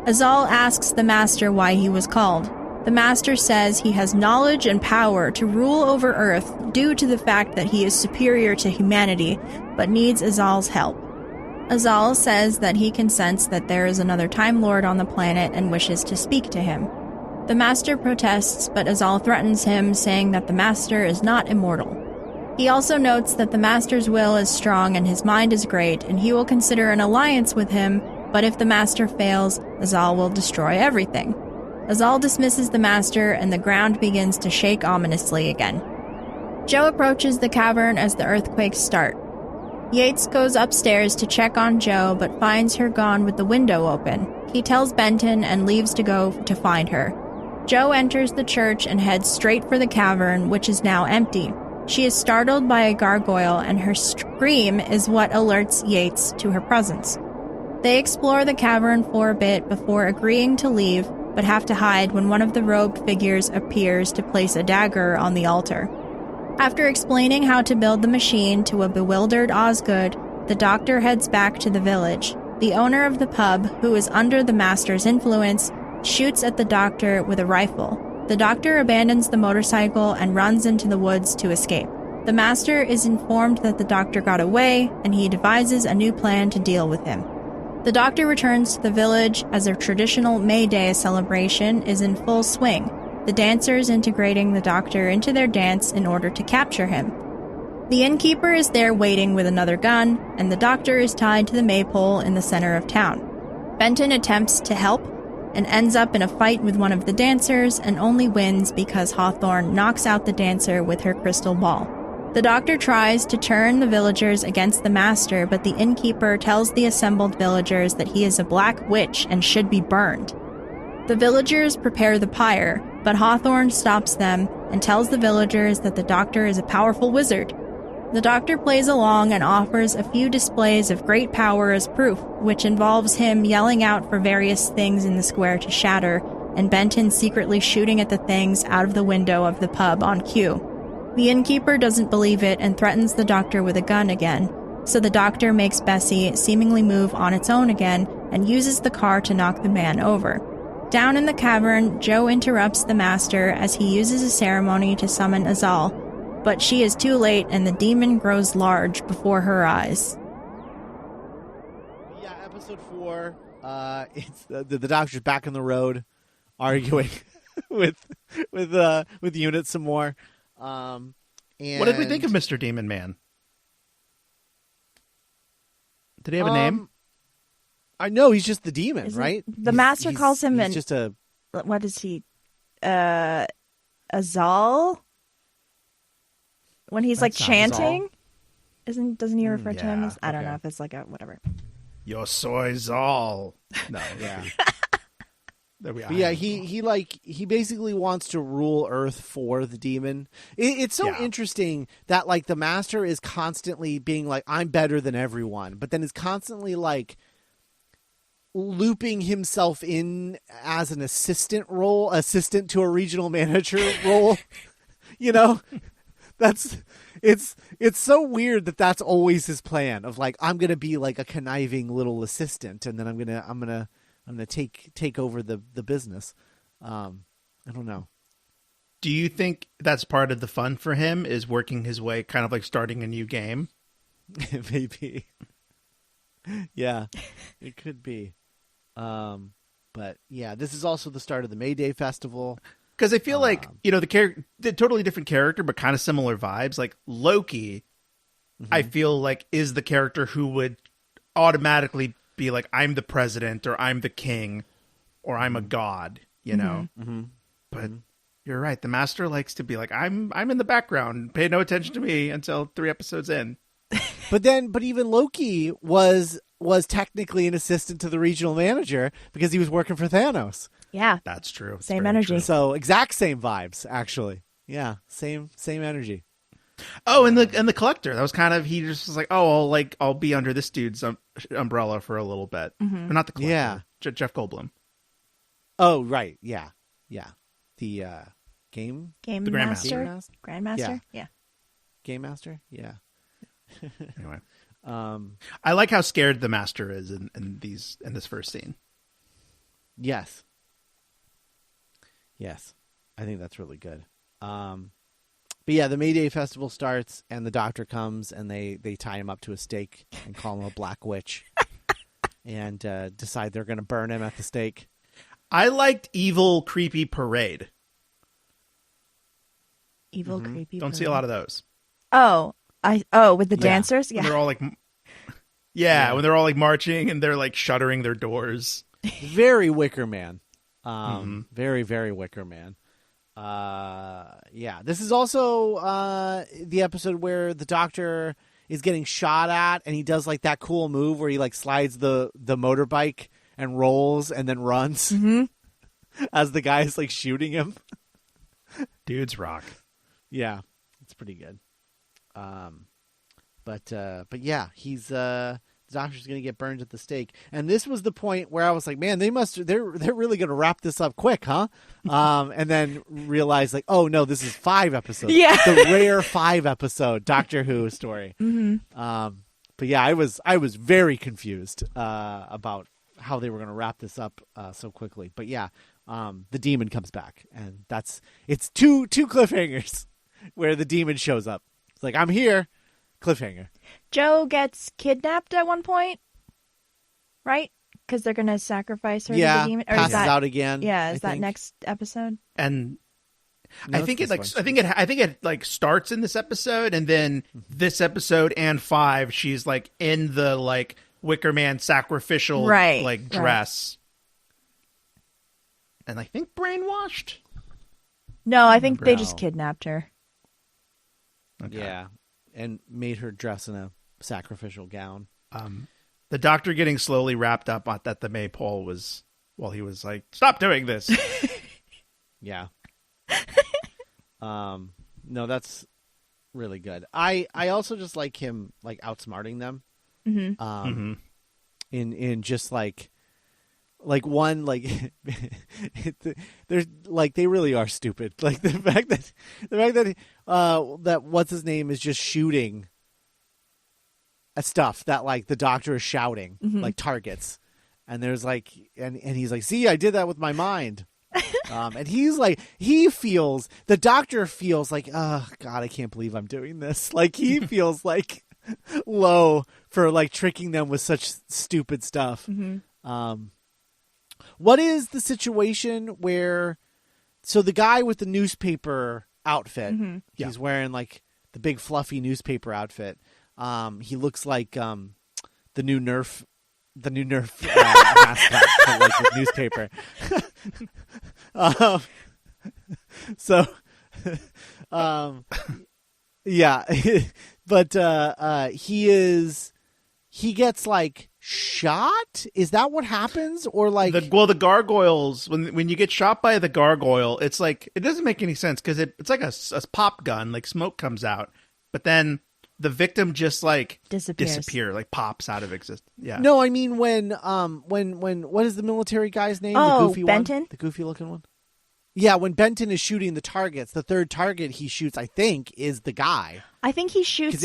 C: Azal asks the Master why he was called. The Master says he has knowledge and power to rule over Earth due to the fact that he is superior to humanity, but needs Azal's help. Azal says that he can sense that there is another Time Lord on the planet and wishes to speak to him. The Master protests, but Azal threatens him, saying that the Master is not immortal. He also notes that the Master's will is strong and his mind is great, and he will consider an alliance with him, but if the Master fails, Azal will destroy everything. Azal dismisses the Master, and the ground begins to shake ominously again. Joe approaches the cavern as the earthquakes start. Yates goes upstairs to check on Joe, but finds her gone with the window open. He tells Benton and leaves to go to find her. Joe enters the church and heads straight for the cavern, which is now empty. She is startled by a gargoyle, and her scream is what alerts Yates to her presence. They explore the cavern for a bit before agreeing to leave, but have to hide when one of the robed figures appears to place a dagger on the altar. After explaining how to build the machine to a bewildered Osgood, the Doctor heads back to the village. The owner of the pub, who is under the Master's influence, shoots at the Doctor with a rifle. The Doctor abandons the motorcycle and runs into the woods to escape. The Master is informed that the Doctor got away, and he devises a new plan to deal with him. The Doctor returns to the village as a traditional May Day celebration is in full swing, the dancers integrating the Doctor into their dance in order to capture him. The innkeeper is there waiting with another gun, and the Doctor is tied to the maypole in the center of town. Benton attempts to help and ends up in a fight with one of the dancers and only wins because Hawthorne knocks out the dancer with her crystal ball. The Doctor tries to turn the villagers against the Master, but the innkeeper tells the assembled villagers that he is a black witch and should be burned. The villagers prepare the pyre, but Hawthorne stops them and tells the villagers that the Doctor is a powerful wizard. The Doctor plays along and offers a few displays of great power as proof, which involves him yelling out for various things in the square to shatter, and Benton secretly shooting at the things out of the window of the pub on cue. The innkeeper doesn't believe it and threatens the Doctor with a gun again, so the Doctor makes Bessie seemingly move on its own again and uses the car to knock the man over. Down in the cavern, Joe interrupts the Master as he uses a ceremony to summon Azal, but she is too late and the demon grows large before her eyes.
B: Yeah, episode 4, it's the Doctor's back on the road, arguing with Unit some more. And
D: what did we think of Mr. Demon Man? Did he have a name?
B: I know he's just the demon,
C: Isn't
B: right?
C: The Master calls him
B: he's just a...
C: What is he? Azal? When he's like chanting? Doesn't he refer to him as... I don't know if it's like a whatever.
D: Yo soy Zal. No,
B: yeah.
D: Yeah,
B: he basically wants to rule Earth for the demon. It's so interesting that like the Master is constantly being like, I'm better than everyone, but then is constantly like looping himself in as an assistant to a regional manager role. You know, it's so weird that that's always his plan of like, I'm gonna be like a conniving little assistant, and then I'm gonna take over the business. I don't know.
D: Do you think that's part of the fun for him, is working his way, kind of like starting a new game?
B: Maybe. Yeah, it could be. But yeah, this is also the start of the May Day festival.
D: Because I feel like, the totally different character, but kind of similar vibes. Like Loki, I feel like is the character who would automatically be like, I'm the president, or I'm the king, or I'm a god, you know? But you're right. The Master likes to be like, I'm in the background. Pay no attention to me until 3 episodes in.
B: But even Loki was technically an assistant to the regional manager because he was working for Thanos.
C: Yeah.
D: That's true.
C: Same energy.
B: True. So exact same vibes, actually. Yeah. Same energy.
D: Oh, and the Collector, that was kind of, he just was like, oh, I'll be under this dude's umbrella for a little bit. Or not the Collector.
B: Yeah.
D: Jeff Goldblum.
B: Oh, right. Yeah. Yeah. The Game
C: the
D: Grandmaster.
C: Grandmaster? Yeah.
B: Game Master? Yeah.
D: Anyway. I like how scared the Master is in this first scene.
B: Yes. Yes. I think that's really good. But yeah, the May Day festival starts, and the doctor comes, and they tie him up to a stake and call him a black witch, and decide they're going to burn him at the stake.
D: I liked Evil Creepy Parade.
C: Evil creepy.
D: Don't see a lot of those.
C: With the dancers. Yeah,
D: when they're all like, when they're all like marching and they're like shuttering their doors.
B: Very Wicker Man. Very, very Wicker Man. This is also the episode where the doctor is getting shot at, and he does like that cool move where he like slides the motorbike and rolls and then runs as the guy is like shooting him.
D: Dudes rock.
B: Yeah, it's pretty good. But yeah, he's the doctor's gonna get burned at the stake, and this was the point where I was like, man, they're really gonna wrap this up quick, huh? And then realize like, oh no, this is 5 episodes.
C: Yeah,
B: the rare 5 episode Doctor Who story. But yeah, I was very confused about how they were gonna wrap this up so quickly. But yeah, the demon comes back, and it's two cliffhangers where the demon shows up. It's like, I'm here, cliffhanger.
C: Joe gets kidnapped at one point, right? Because they're gonna sacrifice her to the demon. Or
B: passes out again.
C: Yeah, is that next episode?
D: And
B: no,
D: I think it like starts in this episode, and then this episode and 5, she's like in the like Wicker Man sacrificial like dress, and I think brainwashed.
C: No, I think they just kidnapped her.
B: Okay. Yeah, and made her dress in a sacrificial gown.
D: The doctor getting slowly wrapped up at the maypole was, well, he was like, stop doing this.
B: Yeah. No, that's really good. I also just like him like outsmarting them. In just like one, like there's like, they really are stupid. Like the fact that that what's his name is just shooting at stuff that like the doctor is shouting like targets, and there's like and he's like, see, I did that with my mind. And he's like, the doctor feels like, oh God, I can't believe I'm doing this. Like he feels like low for like tricking them with such stupid stuff. What is the situation where, so the guy with the newspaper outfit, he's wearing like the big fluffy newspaper outfit. He looks like the new Nerf mascot, but, like with newspaper. Yeah, but he gets like shot. Is that what happens? Or like
D: the gargoyles, when you get shot by the gargoyle, it's like, it doesn't make any sense because it's like a pop gun, like smoke comes out, but then the victim just like disappear, like pops out of existence. Yeah.
B: No, I mean when what is the military guy's name?
C: Oh,
B: the goofy
C: Benton?
B: one? The goofy looking one? Yeah, when Benton is shooting the targets, the third target he shoots, I think, is the guy.
C: I think he shoots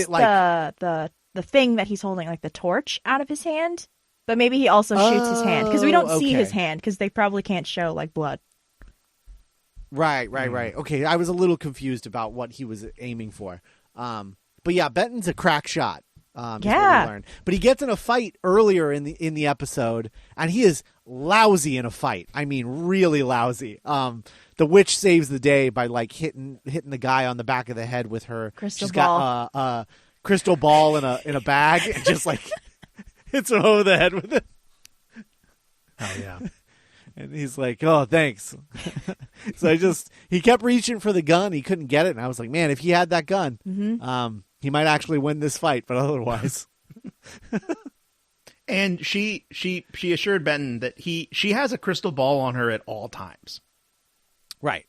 C: the thing that he's holding, like the torch, out of his hand. But maybe he also shoots his hand, because we don't see his hand, because they probably can't show like blood.
B: Right. Okay, I was a little confused about what he was aiming for. But yeah, Benton's a crack shot. Is what we learned. But he gets in a fight earlier in the episode, and he is lousy in a fight. I mean, really lousy. The witch saves the day by like hitting the guy on the back of the head with her
C: crystal
B: She's
C: ball.
B: got a crystal ball in a bag, and just like hits him over the head with it.
D: Oh yeah.
B: And he's like, "Oh, thanks." So he kept reaching for the gun. He couldn't get it, and I was like, "Man, if he had that gun, he might actually win this fight." But otherwise,
D: and she assured Benton that she has a crystal ball on her at all times,
B: right?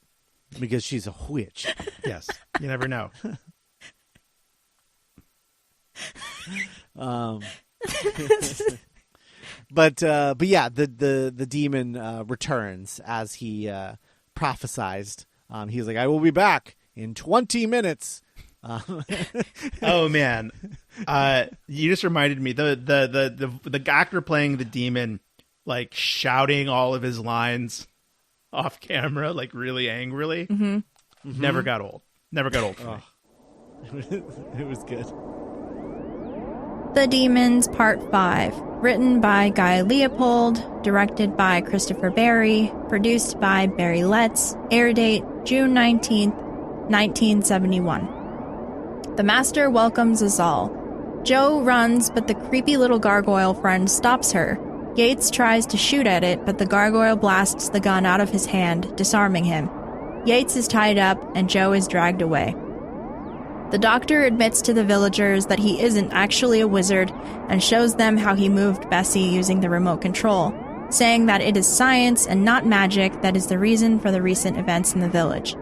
B: Because she's a witch.
D: Yes, you never know.
B: But yeah, the demon returns as he prophesied. He's like, "I will be back in 20 minutes."
D: Oh man, you just reminded me, the actor playing the demon like shouting all of his lines off camera, like really angrily. Never got old. Never got old for me.
B: It was good.
C: The Demons Part 5, written by Guy Leopold, directed by Christopher Barry, produced by Barry Letts, air date June 19th, 1971. The Master welcomes Azal. Jo runs, but the creepy little gargoyle friend stops her. Yates tries to shoot at it, but the gargoyle blasts the gun out of his hand, disarming him. Yates is tied up, and Jo is dragged away. The Doctor admits to the villagers that he isn't actually a wizard and shows them how he moved Bessie using the remote control, saying that it is science and not magic that is the reason for the recent events in the village.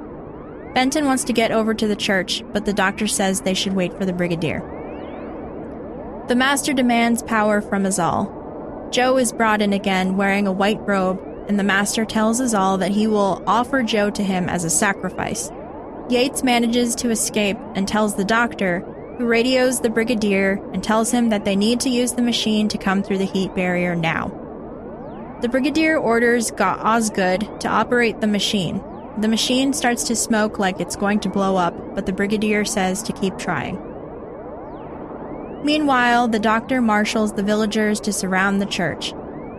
C: Benton wants to get over to the church, but the Doctor says they should wait for the Brigadier. The Master demands power from Azal. Jo is brought in again wearing a white robe, and the Master tells Azal that he will offer Jo to him as a sacrifice. Yates manages to escape and tells the Doctor, who radios the Brigadier and tells him that they need to use the machine to come through the heat barrier now. The Brigadier orders Osgood to operate the machine. The machine starts to smoke like it's going to blow up, but the Brigadier says to keep trying. Meanwhile, the Doctor marshals the villagers to surround the church.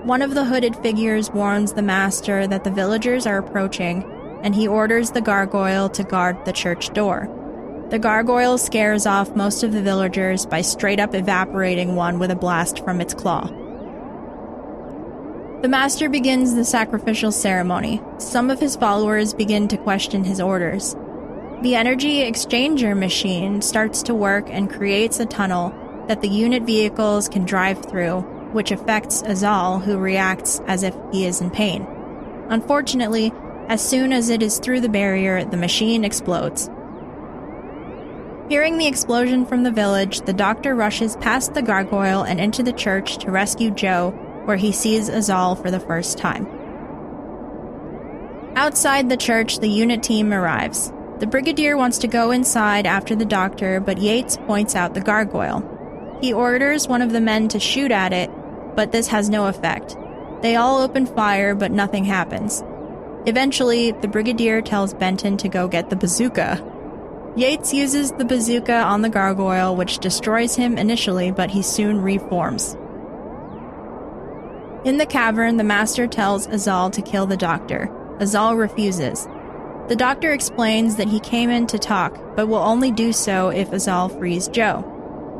C: One of the hooded figures warns the Master that the villagers are approaching, and he orders the gargoyle to guard the church door. The gargoyle scares off most of the villagers by straight up evaporating one with a blast from its claw. The Master begins the sacrificial ceremony. Some of his followers begin to question his orders. The energy exchanger machine starts to work and creates a tunnel that the unit vehicles can drive through, which affects Azal, who reacts as if he is in pain. Unfortunately, as soon as it is through the barrier, the machine explodes. Hearing the explosion from the village, the Doctor rushes past the gargoyle and into the church to rescue Jo, where he sees Azal for the first time. Outside the church, the unit team arrives. The Brigadier wants to go inside after the Doctor, but Yates points out the gargoyle. He orders one of the men to shoot at it, but this has no effect. They all open fire, but nothing happens. Eventually, the Brigadier tells Benton to go get the bazooka. Yates uses the bazooka on the gargoyle, which destroys him initially, but he soon reforms. In the cavern, the Master tells Azal to kill the Doctor. Azal refuses. The Doctor explains that he came in to talk, but will only do so if Azal frees Jo.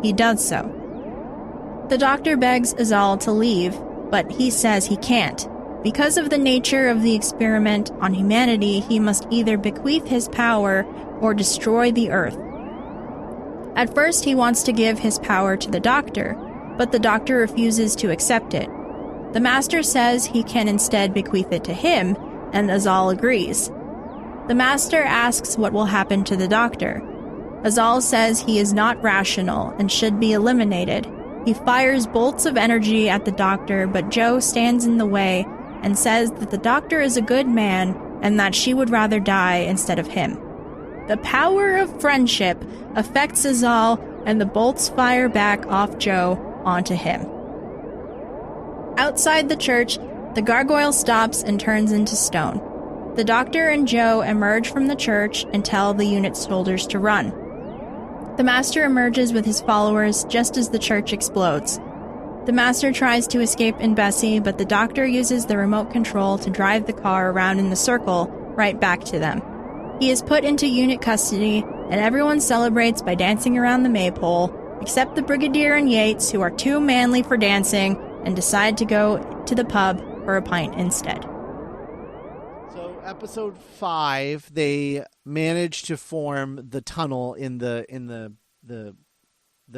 C: He does so. The Doctor begs Azal to leave, but he says he can't. Because of the nature of the experiment on humanity, he must either bequeath his power or destroy the Earth. At first, he wants to give his power to the Doctor, but the Doctor refuses to accept it. The Master says he can instead bequeath it to him, and Azal agrees. The Master asks what will happen to the Doctor. Azal says he is not rational and should be eliminated. He fires bolts of energy at the Doctor, but Jo stands in the way and says that the Doctor is a good man and that she would rather die instead of him. The power of friendship affects Azal, and the bolts fire back off Jo onto him. Outside the church, the gargoyle stops and turns into stone. The Doctor and Jo emerge from the church and tell the unit soldiers to run. The Master emerges with his followers just as the church explodes. The Master tries to escape in Bessie, but the Doctor uses the remote control to drive the car around in the circle right back to them. He is put into unit custody, and everyone celebrates by dancing around the maypole, except the Brigadier and Yates, who are too manly for dancing and decide to go to the pub for a pint instead.
B: So, episode 5, they managed to form the tunnel in the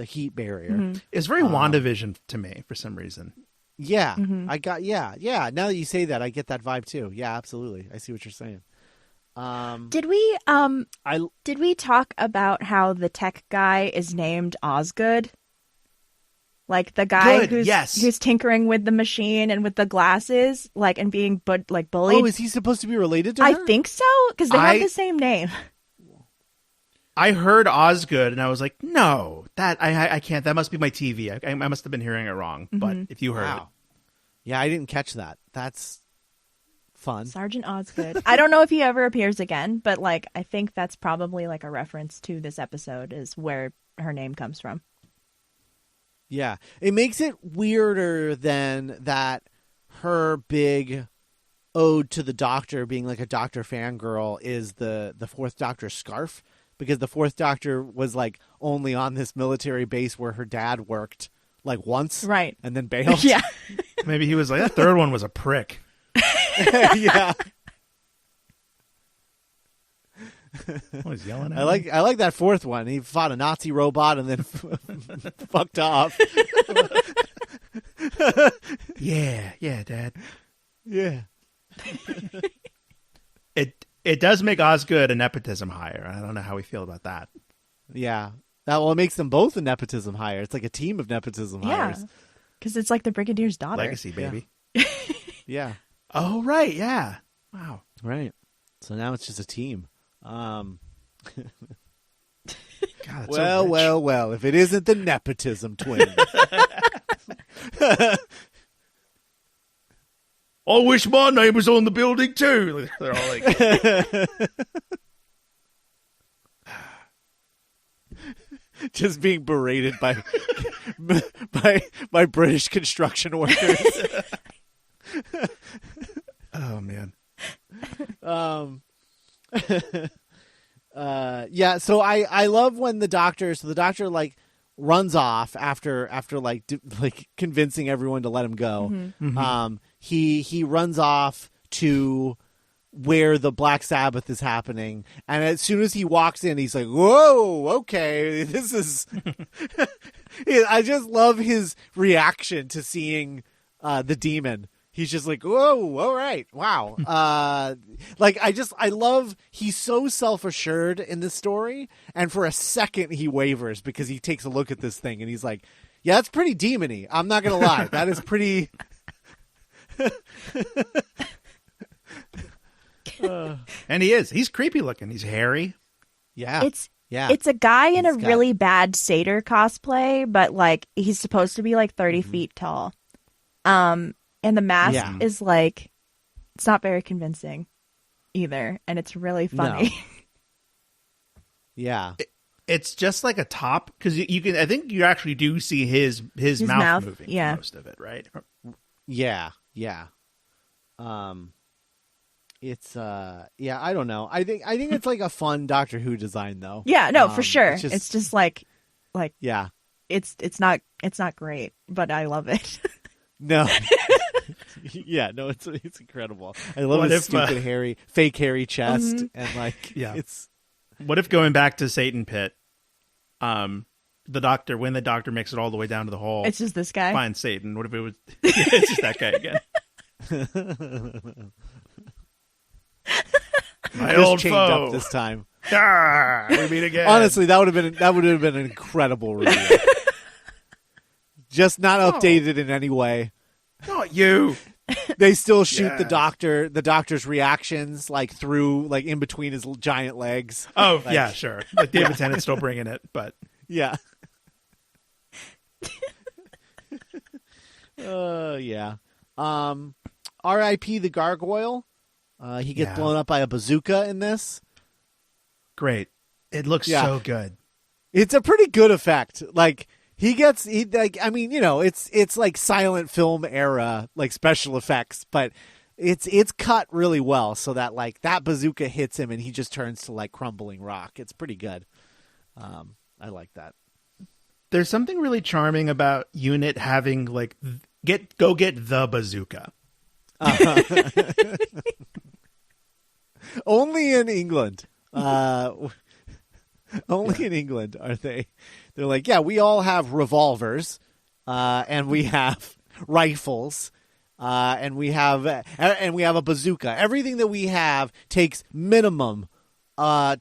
B: heat barrier.
C: Mm-hmm.
D: It's very WandaVision to me for some reason.
B: Yeah,
C: Mm-hmm.
B: Now that you say that, I get that vibe too. Yeah, absolutely. I see what you're saying.
C: Did we talk about how the tech guy is named Osgood? Like the guy who's tinkering with the machine and with the glasses, like, and being bullied.
B: Oh, is he supposed to be related to her?
C: I think so, because they have the same name.
D: I heard Osgood, and I was like, no, that I can't. That must be my TV. I must have been hearing it wrong.
C: Mm-hmm.
D: But if you heard it.
B: Yeah, I didn't catch that. That's fun.
C: Sergeant Osgood. I don't know if he ever appears again, but like I think that's probably like a reference to this episode is where her name comes from.
B: Yeah. It makes it weirder than that her big ode to the Doctor being like a Doctor fangirl is the Fourth Doctor scarf, because the Fourth Doctor was like only on this military base where her dad worked like once.
C: Right.
B: And then bailed.
C: Yeah.
D: Maybe he was like, that third one was a prick.
B: Yeah.
D: Oh, he's yelling at
B: I like that fourth one. He fought a Nazi robot and then fucked off.
D: Yeah, Dad.
B: Yeah.
D: It does make Osgood a nepotism hire. I don't know how we feel about that.
B: Yeah. It makes them both a nepotism hire. It's like a team of nepotism hires.
C: Yeah. Because it's like the Brigadier's daughter.
D: Legacy, baby.
B: Yeah.
D: Oh, right. Yeah. Wow.
B: Right. So now it's just a team.
D: God, that's
B: Well,
D: so rich.
B: well. If it isn't the nepotism twin.
D: I wish my name was on the building too. They're all like,
B: Just being berated by by British construction workers.
D: oh man.
B: Yeah, so I love when the Doctor like runs off after like convincing everyone to let him go.
C: Mm-hmm.
B: He runs off to where the Black Sabbath is happening, and as soon as he walks in, he's like, "Whoa, okay, this is." I just love his reaction to seeing the demon. He's just like, "Whoa, all right, wow." I love. He's so self-assured in this story, and for a second he wavers because he takes a look at this thing and he's like, "Yeah, that's pretty demony. I'm not gonna lie, that is pretty."
C: And
D: he's creepy looking. He's hairy.
B: Yeah.
C: It's a guy in
B: He's
C: a
B: got-
C: really bad satyr cosplay, but like he's supposed to be like 30 feet tall. And the mask is like, it's not very convincing either, and it's really funny.
B: No. Yeah.
D: It's just like a top because you can. I think you actually do see his mouth moving for most of it, right?
B: Yeah. It's I don't know. I think it's like a fun Doctor Who design though.
C: Yeah, no, for sure.
B: It's
C: just like
B: yeah.
C: It's not great, but I love it.
B: No. Yeah, no, it's incredible. I love
D: What
B: his
D: if,
B: stupid fake hairy chest and like it's.
D: What if going back to Satan Pit, when the Doctor makes it all the way down to the hole,
C: It's just this guy.
D: finds Satan? What if it was? It's just that guy again. My
B: Just
D: old
B: chained
D: foe.
B: up this time.
D: We meet again.
B: Honestly, that would have been an incredible review. Just not updated in any way.
D: Not you.
B: They still shoot
D: Yes.
B: the Doctor's reactions like through like in between his giant legs.
D: Oh yeah, sure. Like David Tennant's still bringing it, but
B: Yeah. Yeah. R.I.P. the gargoyle. He gets blown up by a bazooka in this.
D: great. It looks
B: Yeah.
D: so good.
B: It's a pretty good effect. Like it's like silent film era like special effects, but it's cut really well so that like that bazooka hits him and he just turns to like crumbling rock. It's pretty good. I like that.
D: There's something really charming about Unit having like go get the bazooka.
B: Only in England. Only in England are they. They're like, yeah, we all have revolvers, and we have rifles, and we have a bazooka. Everything that we have takes minimum 5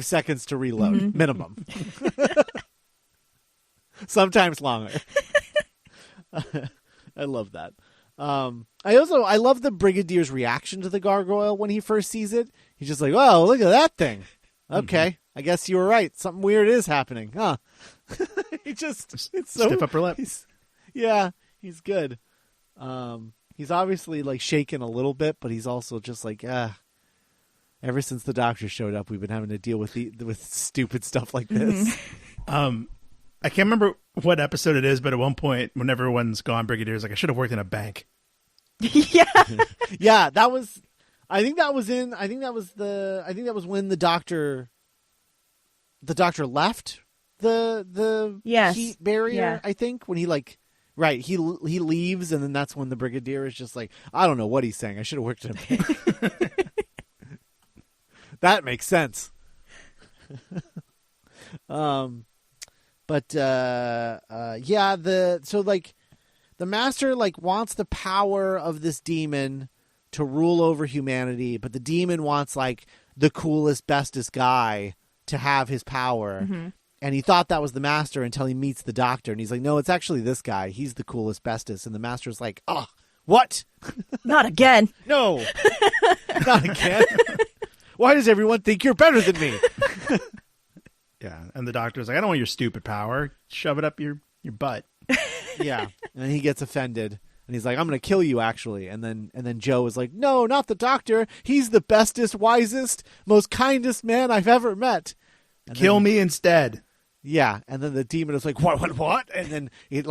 B: seconds to reload. Minimum. Sometimes longer. I love that. I love the Brigadier's reaction to the gargoyle when he first sees it. He's just like, "Oh, look at that thing. Okay, I guess you were right. Something weird is happening, huh?" It's so
D: Stiff upper lip.
B: He's good. He's obviously like shaken a little bit, but he's also just like, ever since the doctor showed up, we've been having to deal with stupid stuff like this.
D: I can't remember what episode it is, but at one point, when everyone's gone, Brigadier's like, I should have worked in a bank.
C: Yeah.
B: Yeah, that was. I think that was when the doctor left the heat barrier.
C: Yeah.
B: I think when he he leaves, and then that's when the Brigadier is just like, I don't know what he's saying. I should have worked in a bank. That makes sense. The master wants the power of this demon to rule over humanity, but the demon wants the coolest, bestest guy to have his power.
C: Mm-hmm.
B: And he thought that was the master until he meets the doctor, and he's like, no, it's actually this guy. He's the coolest, bestest. And the master's like, oh, what?
C: Not again.
B: No, not again. Why does everyone think you're better than me?
D: Yeah, and the doctor's like, I don't want your stupid power. Shove it up your butt.
B: Yeah, and then he gets offended, and he's like, I'm going to kill you, actually. And then Joe is like, no, not the doctor. He's the bestest, wisest, most kindest man I've ever met. And
D: Kill me instead.
B: Yeah, and then the demon is like, what? And then it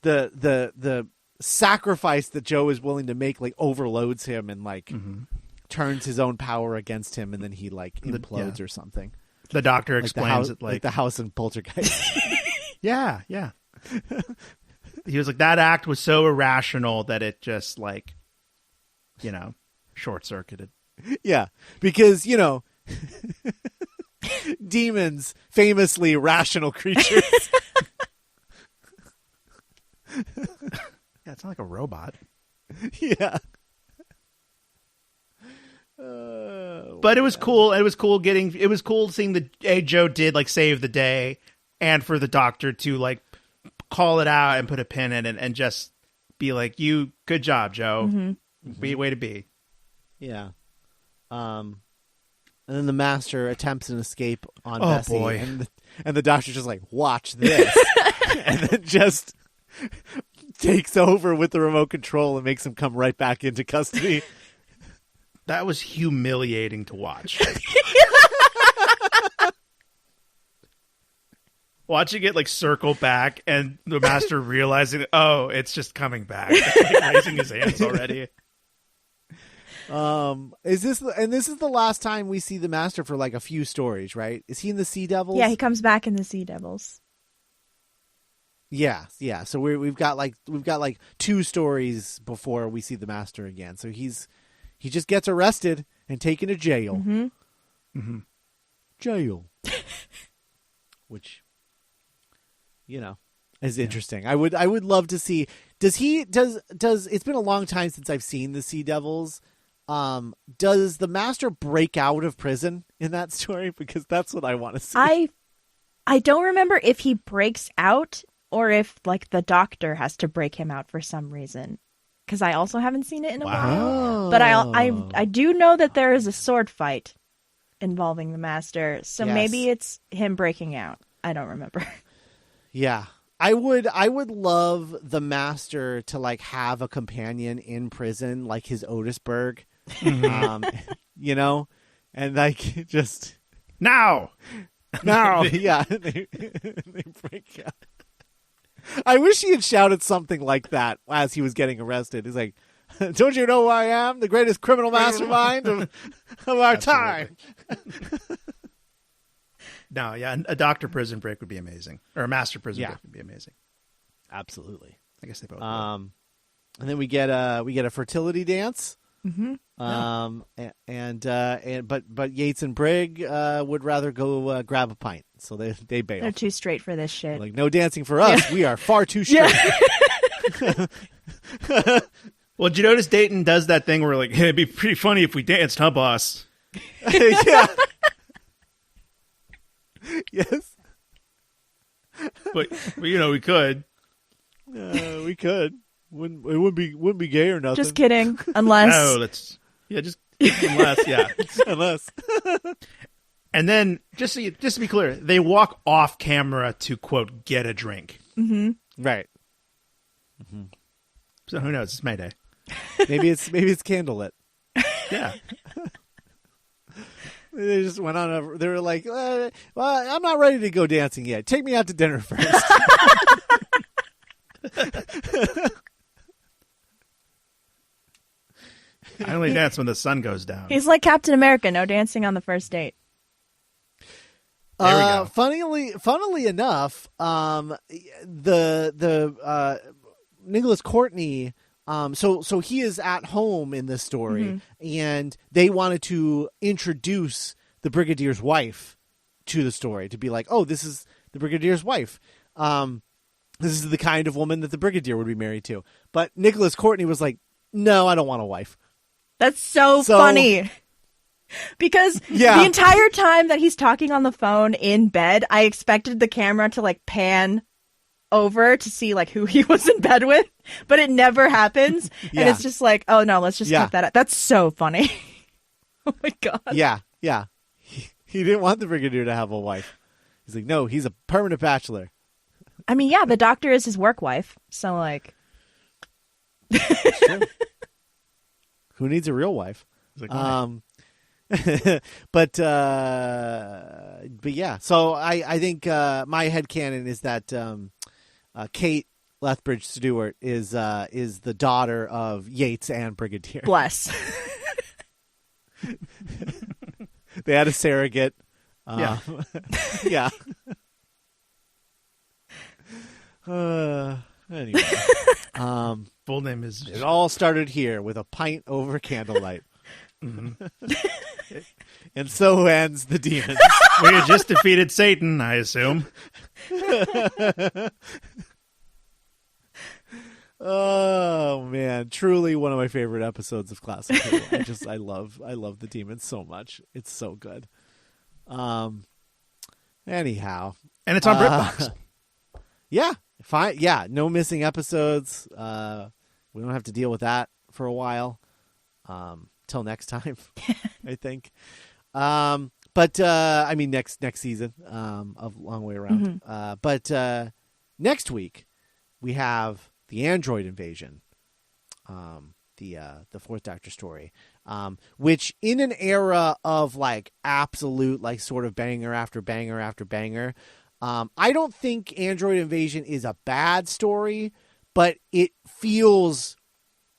B: the sacrifice that Joe is willing to make overloads him and turns his own power against him, and then he implodes or something.
D: The doctor explains it
B: like the house in Poltergeist.
D: Yeah. He was like, that act was so irrational that it just short circuited.
B: Yeah, because demons, famously rational creatures.
D: Yeah, it's not like a robot.
B: Yeah.
D: But it was cool. It was cool seeing Joe did save the day, and for the doctor to call it out and put a pin in it and just be like, good job, Joe. Mm-hmm. Way to be.
B: Yeah. And then the master attempts an escape on Bessie.
D: Boy.
B: And the doctor's just like, watch this. And then just takes over with the remote control and makes him come right back into custody.
D: That was humiliating to watch. Watching it circle back and the master realizing, it's just coming back. Raising his hands already.
B: This is the last time we see the master for a few stories, right? Is he in the Sea Devils?
C: Yeah, he comes back in the Sea Devils.
B: Yeah. So we've got 2 stories before we see the master again. So he just gets arrested and taken to jail.
C: Mm-hmm.
B: Mm-hmm. Jail. Which, is interesting. I would love to see. Does it's been a long time since I've seen the Sea Devils. Does the master break out of prison in that story? Because that's what I want to see.
C: I don't remember if he breaks out or if the doctor has to break him out for some reason. Because I also haven't seen it in a while. But I do know that there is a sword fight involving the master. So maybe it's him breaking out. I don't remember.
B: Yeah. I would love the master to have a companion in prison, like his Otisburg. And just
D: now.
B: Yeah. They break out. I wish he had shouted something like that as he was getting arrested. He's like, don't you know who I am? The greatest criminal mastermind of our time.
D: No, yeah, a doctor prison break would be amazing. Or a master prison break would be amazing.
B: Absolutely.
D: I guess they both
B: would. And then we get a fertility dance.
C: Mm-hmm.
B: But Yates and Brigg would rather go grab a pint, so they bail.
C: They're too straight for this shit.
B: No dancing for us. Yeah. We are far too straight.
D: Yeah. Well, did you notice Dayton does that thing where hey, it'd be pretty funny if we danced, huh, boss?
B: Yeah. Yes.
D: But we could.
B: We could. It wouldn't be gay or nothing.
C: Just kidding. Unless.
B: Unless.
D: And then just to be clear, they walk off camera to quote get a drink.
C: Mm-hmm.
B: Right. Mm-hmm.
D: So who knows? It's Mayday.
B: Maybe it's candlelit.
D: Yeah.
B: They just went on. They were like, "Well, I'm not ready to go dancing yet. Take me out to dinner first."
D: I only dance when the sun goes down.
C: He's like Captain America, no dancing on the first date.
D: There we go.
B: Funnily enough, the Nicholas Courtney, so he is at home in this story, and they wanted to introduce the Brigadier's wife to the story to be like, oh, this is the Brigadier's wife. This is the kind of woman that the Brigadier would be married to. But Nicholas Courtney was like, no, I don't want a wife.
C: That's so funny. Because the entire time that he's talking on the phone in bed, I expected the camera to like pan over to see like who he was in bed with, but it never happens. And it's just like, oh no, let's just cut that out. That's so funny. Oh my God.
B: Yeah. He didn't want the Brigadier to have a wife. He's like, no, he's a permanent bachelor.
C: I mean, yeah, the doctor is his work wife. So like.
B: It's true. Who needs a real wife?
D: Like,
B: but yeah. So I think my headcanon is that Kate Lethbridge Stewart is the daughter of Yates and Brigadier.
C: Bless.
B: They had a surrogate.
D: Yeah.
B: Yeah. Anyway.
D: Full name is.
B: It all started here with a pint over candlelight. And so ends the Demons.
D: We had just defeated Satan, I assume.
B: Oh man, truly one of my favorite episodes of Classic Who. I love the Demons so much. It's so good. Anyhow,
D: and it's on BritBox.
B: Yeah, fine. Yeah, no missing episodes. We don't have to deal with that for a while. Till next time, I think. But I mean next season of Long Way Around. But next week we have the Android Invasion, the Fourth Doctor story, which in an era of like absolute like sort of banger after banger after banger. I don't think Android Invasion is a bad story, but it feels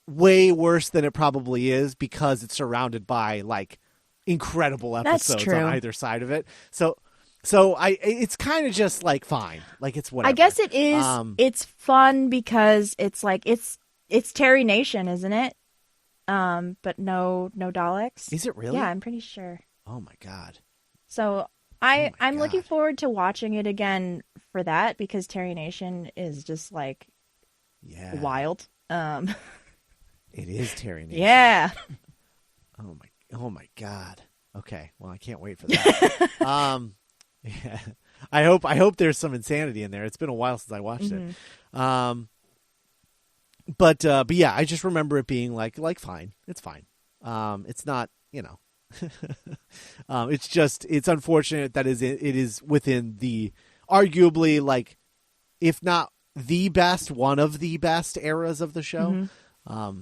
B: way worse than it probably is because it's surrounded by like incredible episodes on either side of it. So it's kind of just like fine, like it's whatever.
C: I guess it is. It's fun because it's like it's Terry Nation, isn't it? But no Daleks.
B: Is it really?
C: Yeah, I'm pretty sure.
B: Oh my God.
C: So I'm looking forward to watching it again for that because Terry Nation is just like wild.
B: It is Terry Nation.
C: Yeah.
B: Oh my God. Okay. Well, I can't wait for that. Yeah. I hope there's some insanity in there. It's been a while since I watched it. But yeah, I just remember it being like fine. It's fine. It's not, it's unfortunate that it is within the arguably like, if not the best, one of the best eras of the show. But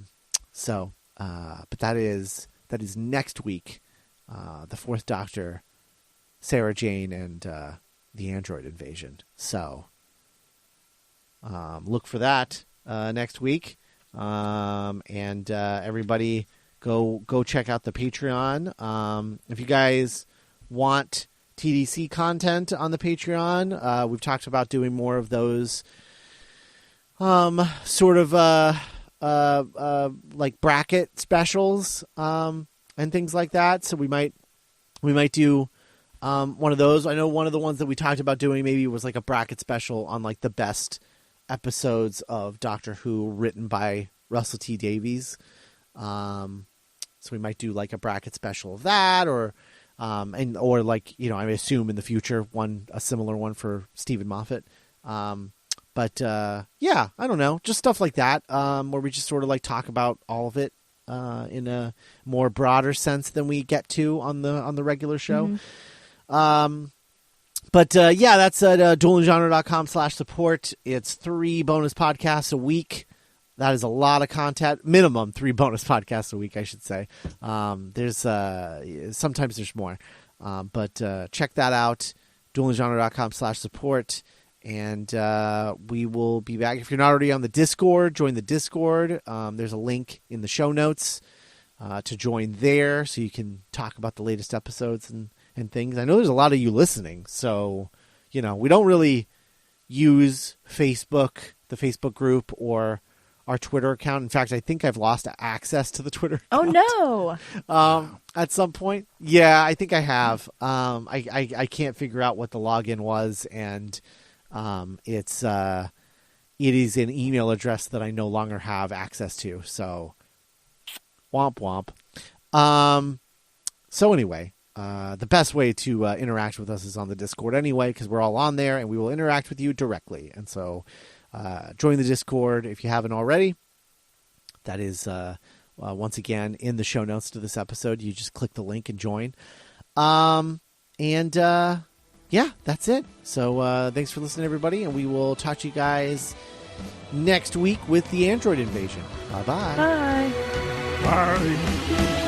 B: that is next week. The Fourth Doctor, Sarah Jane, and the Android Invasion. So look for that next week. And everybody go check out the Patreon. If you guys want TDC content on the Patreon, we've talked about doing more of those sort of like bracket specials and things like that. So we might do one of those. I know one of the ones that we talked about doing maybe was like a bracket special on like the best episodes of Doctor Who written by Russell T Davies. So we might do like a bracket special of that, or like, I assume in the future a similar one for Stephen Moffat. But yeah, I don't know, just stuff like that, where we just sort of like talk about all of it in a more broader sense than we get to on the regular show. But yeah, that's at duelinggenre.com/support. It's 3 bonus podcasts a week That is a lot of content. Minimum 3 bonus podcasts a week, I should say. There's sometimes there's more. But check that out. duelinggenre.com/support. And we will be back. If you're not already on the Discord, join the Discord. There's a link in the show notes to join there so you can talk about the latest episodes and things. I know there's a lot of you listening, so, we don't really use Facebook, the Facebook group, or our Twitter account. In fact, I think I've lost access to the Twitter account.
C: Oh, no.
B: At some point. Yeah, I think I have. I can't figure out what the login was, and it is an email address that I no longer have access to. So, womp womp. So anyway, the best way to interact with us is on the Discord anyway, because we're all on there and we will interact with you directly. And so, join the Discord if you haven't already. That is, once again, in the show notes to this episode. You just click the link and join. Yeah, that's it. So thanks for listening, everybody, and we will talk to you guys next week with the Android invasion. Bye-bye.
C: Bye.
D: Bye.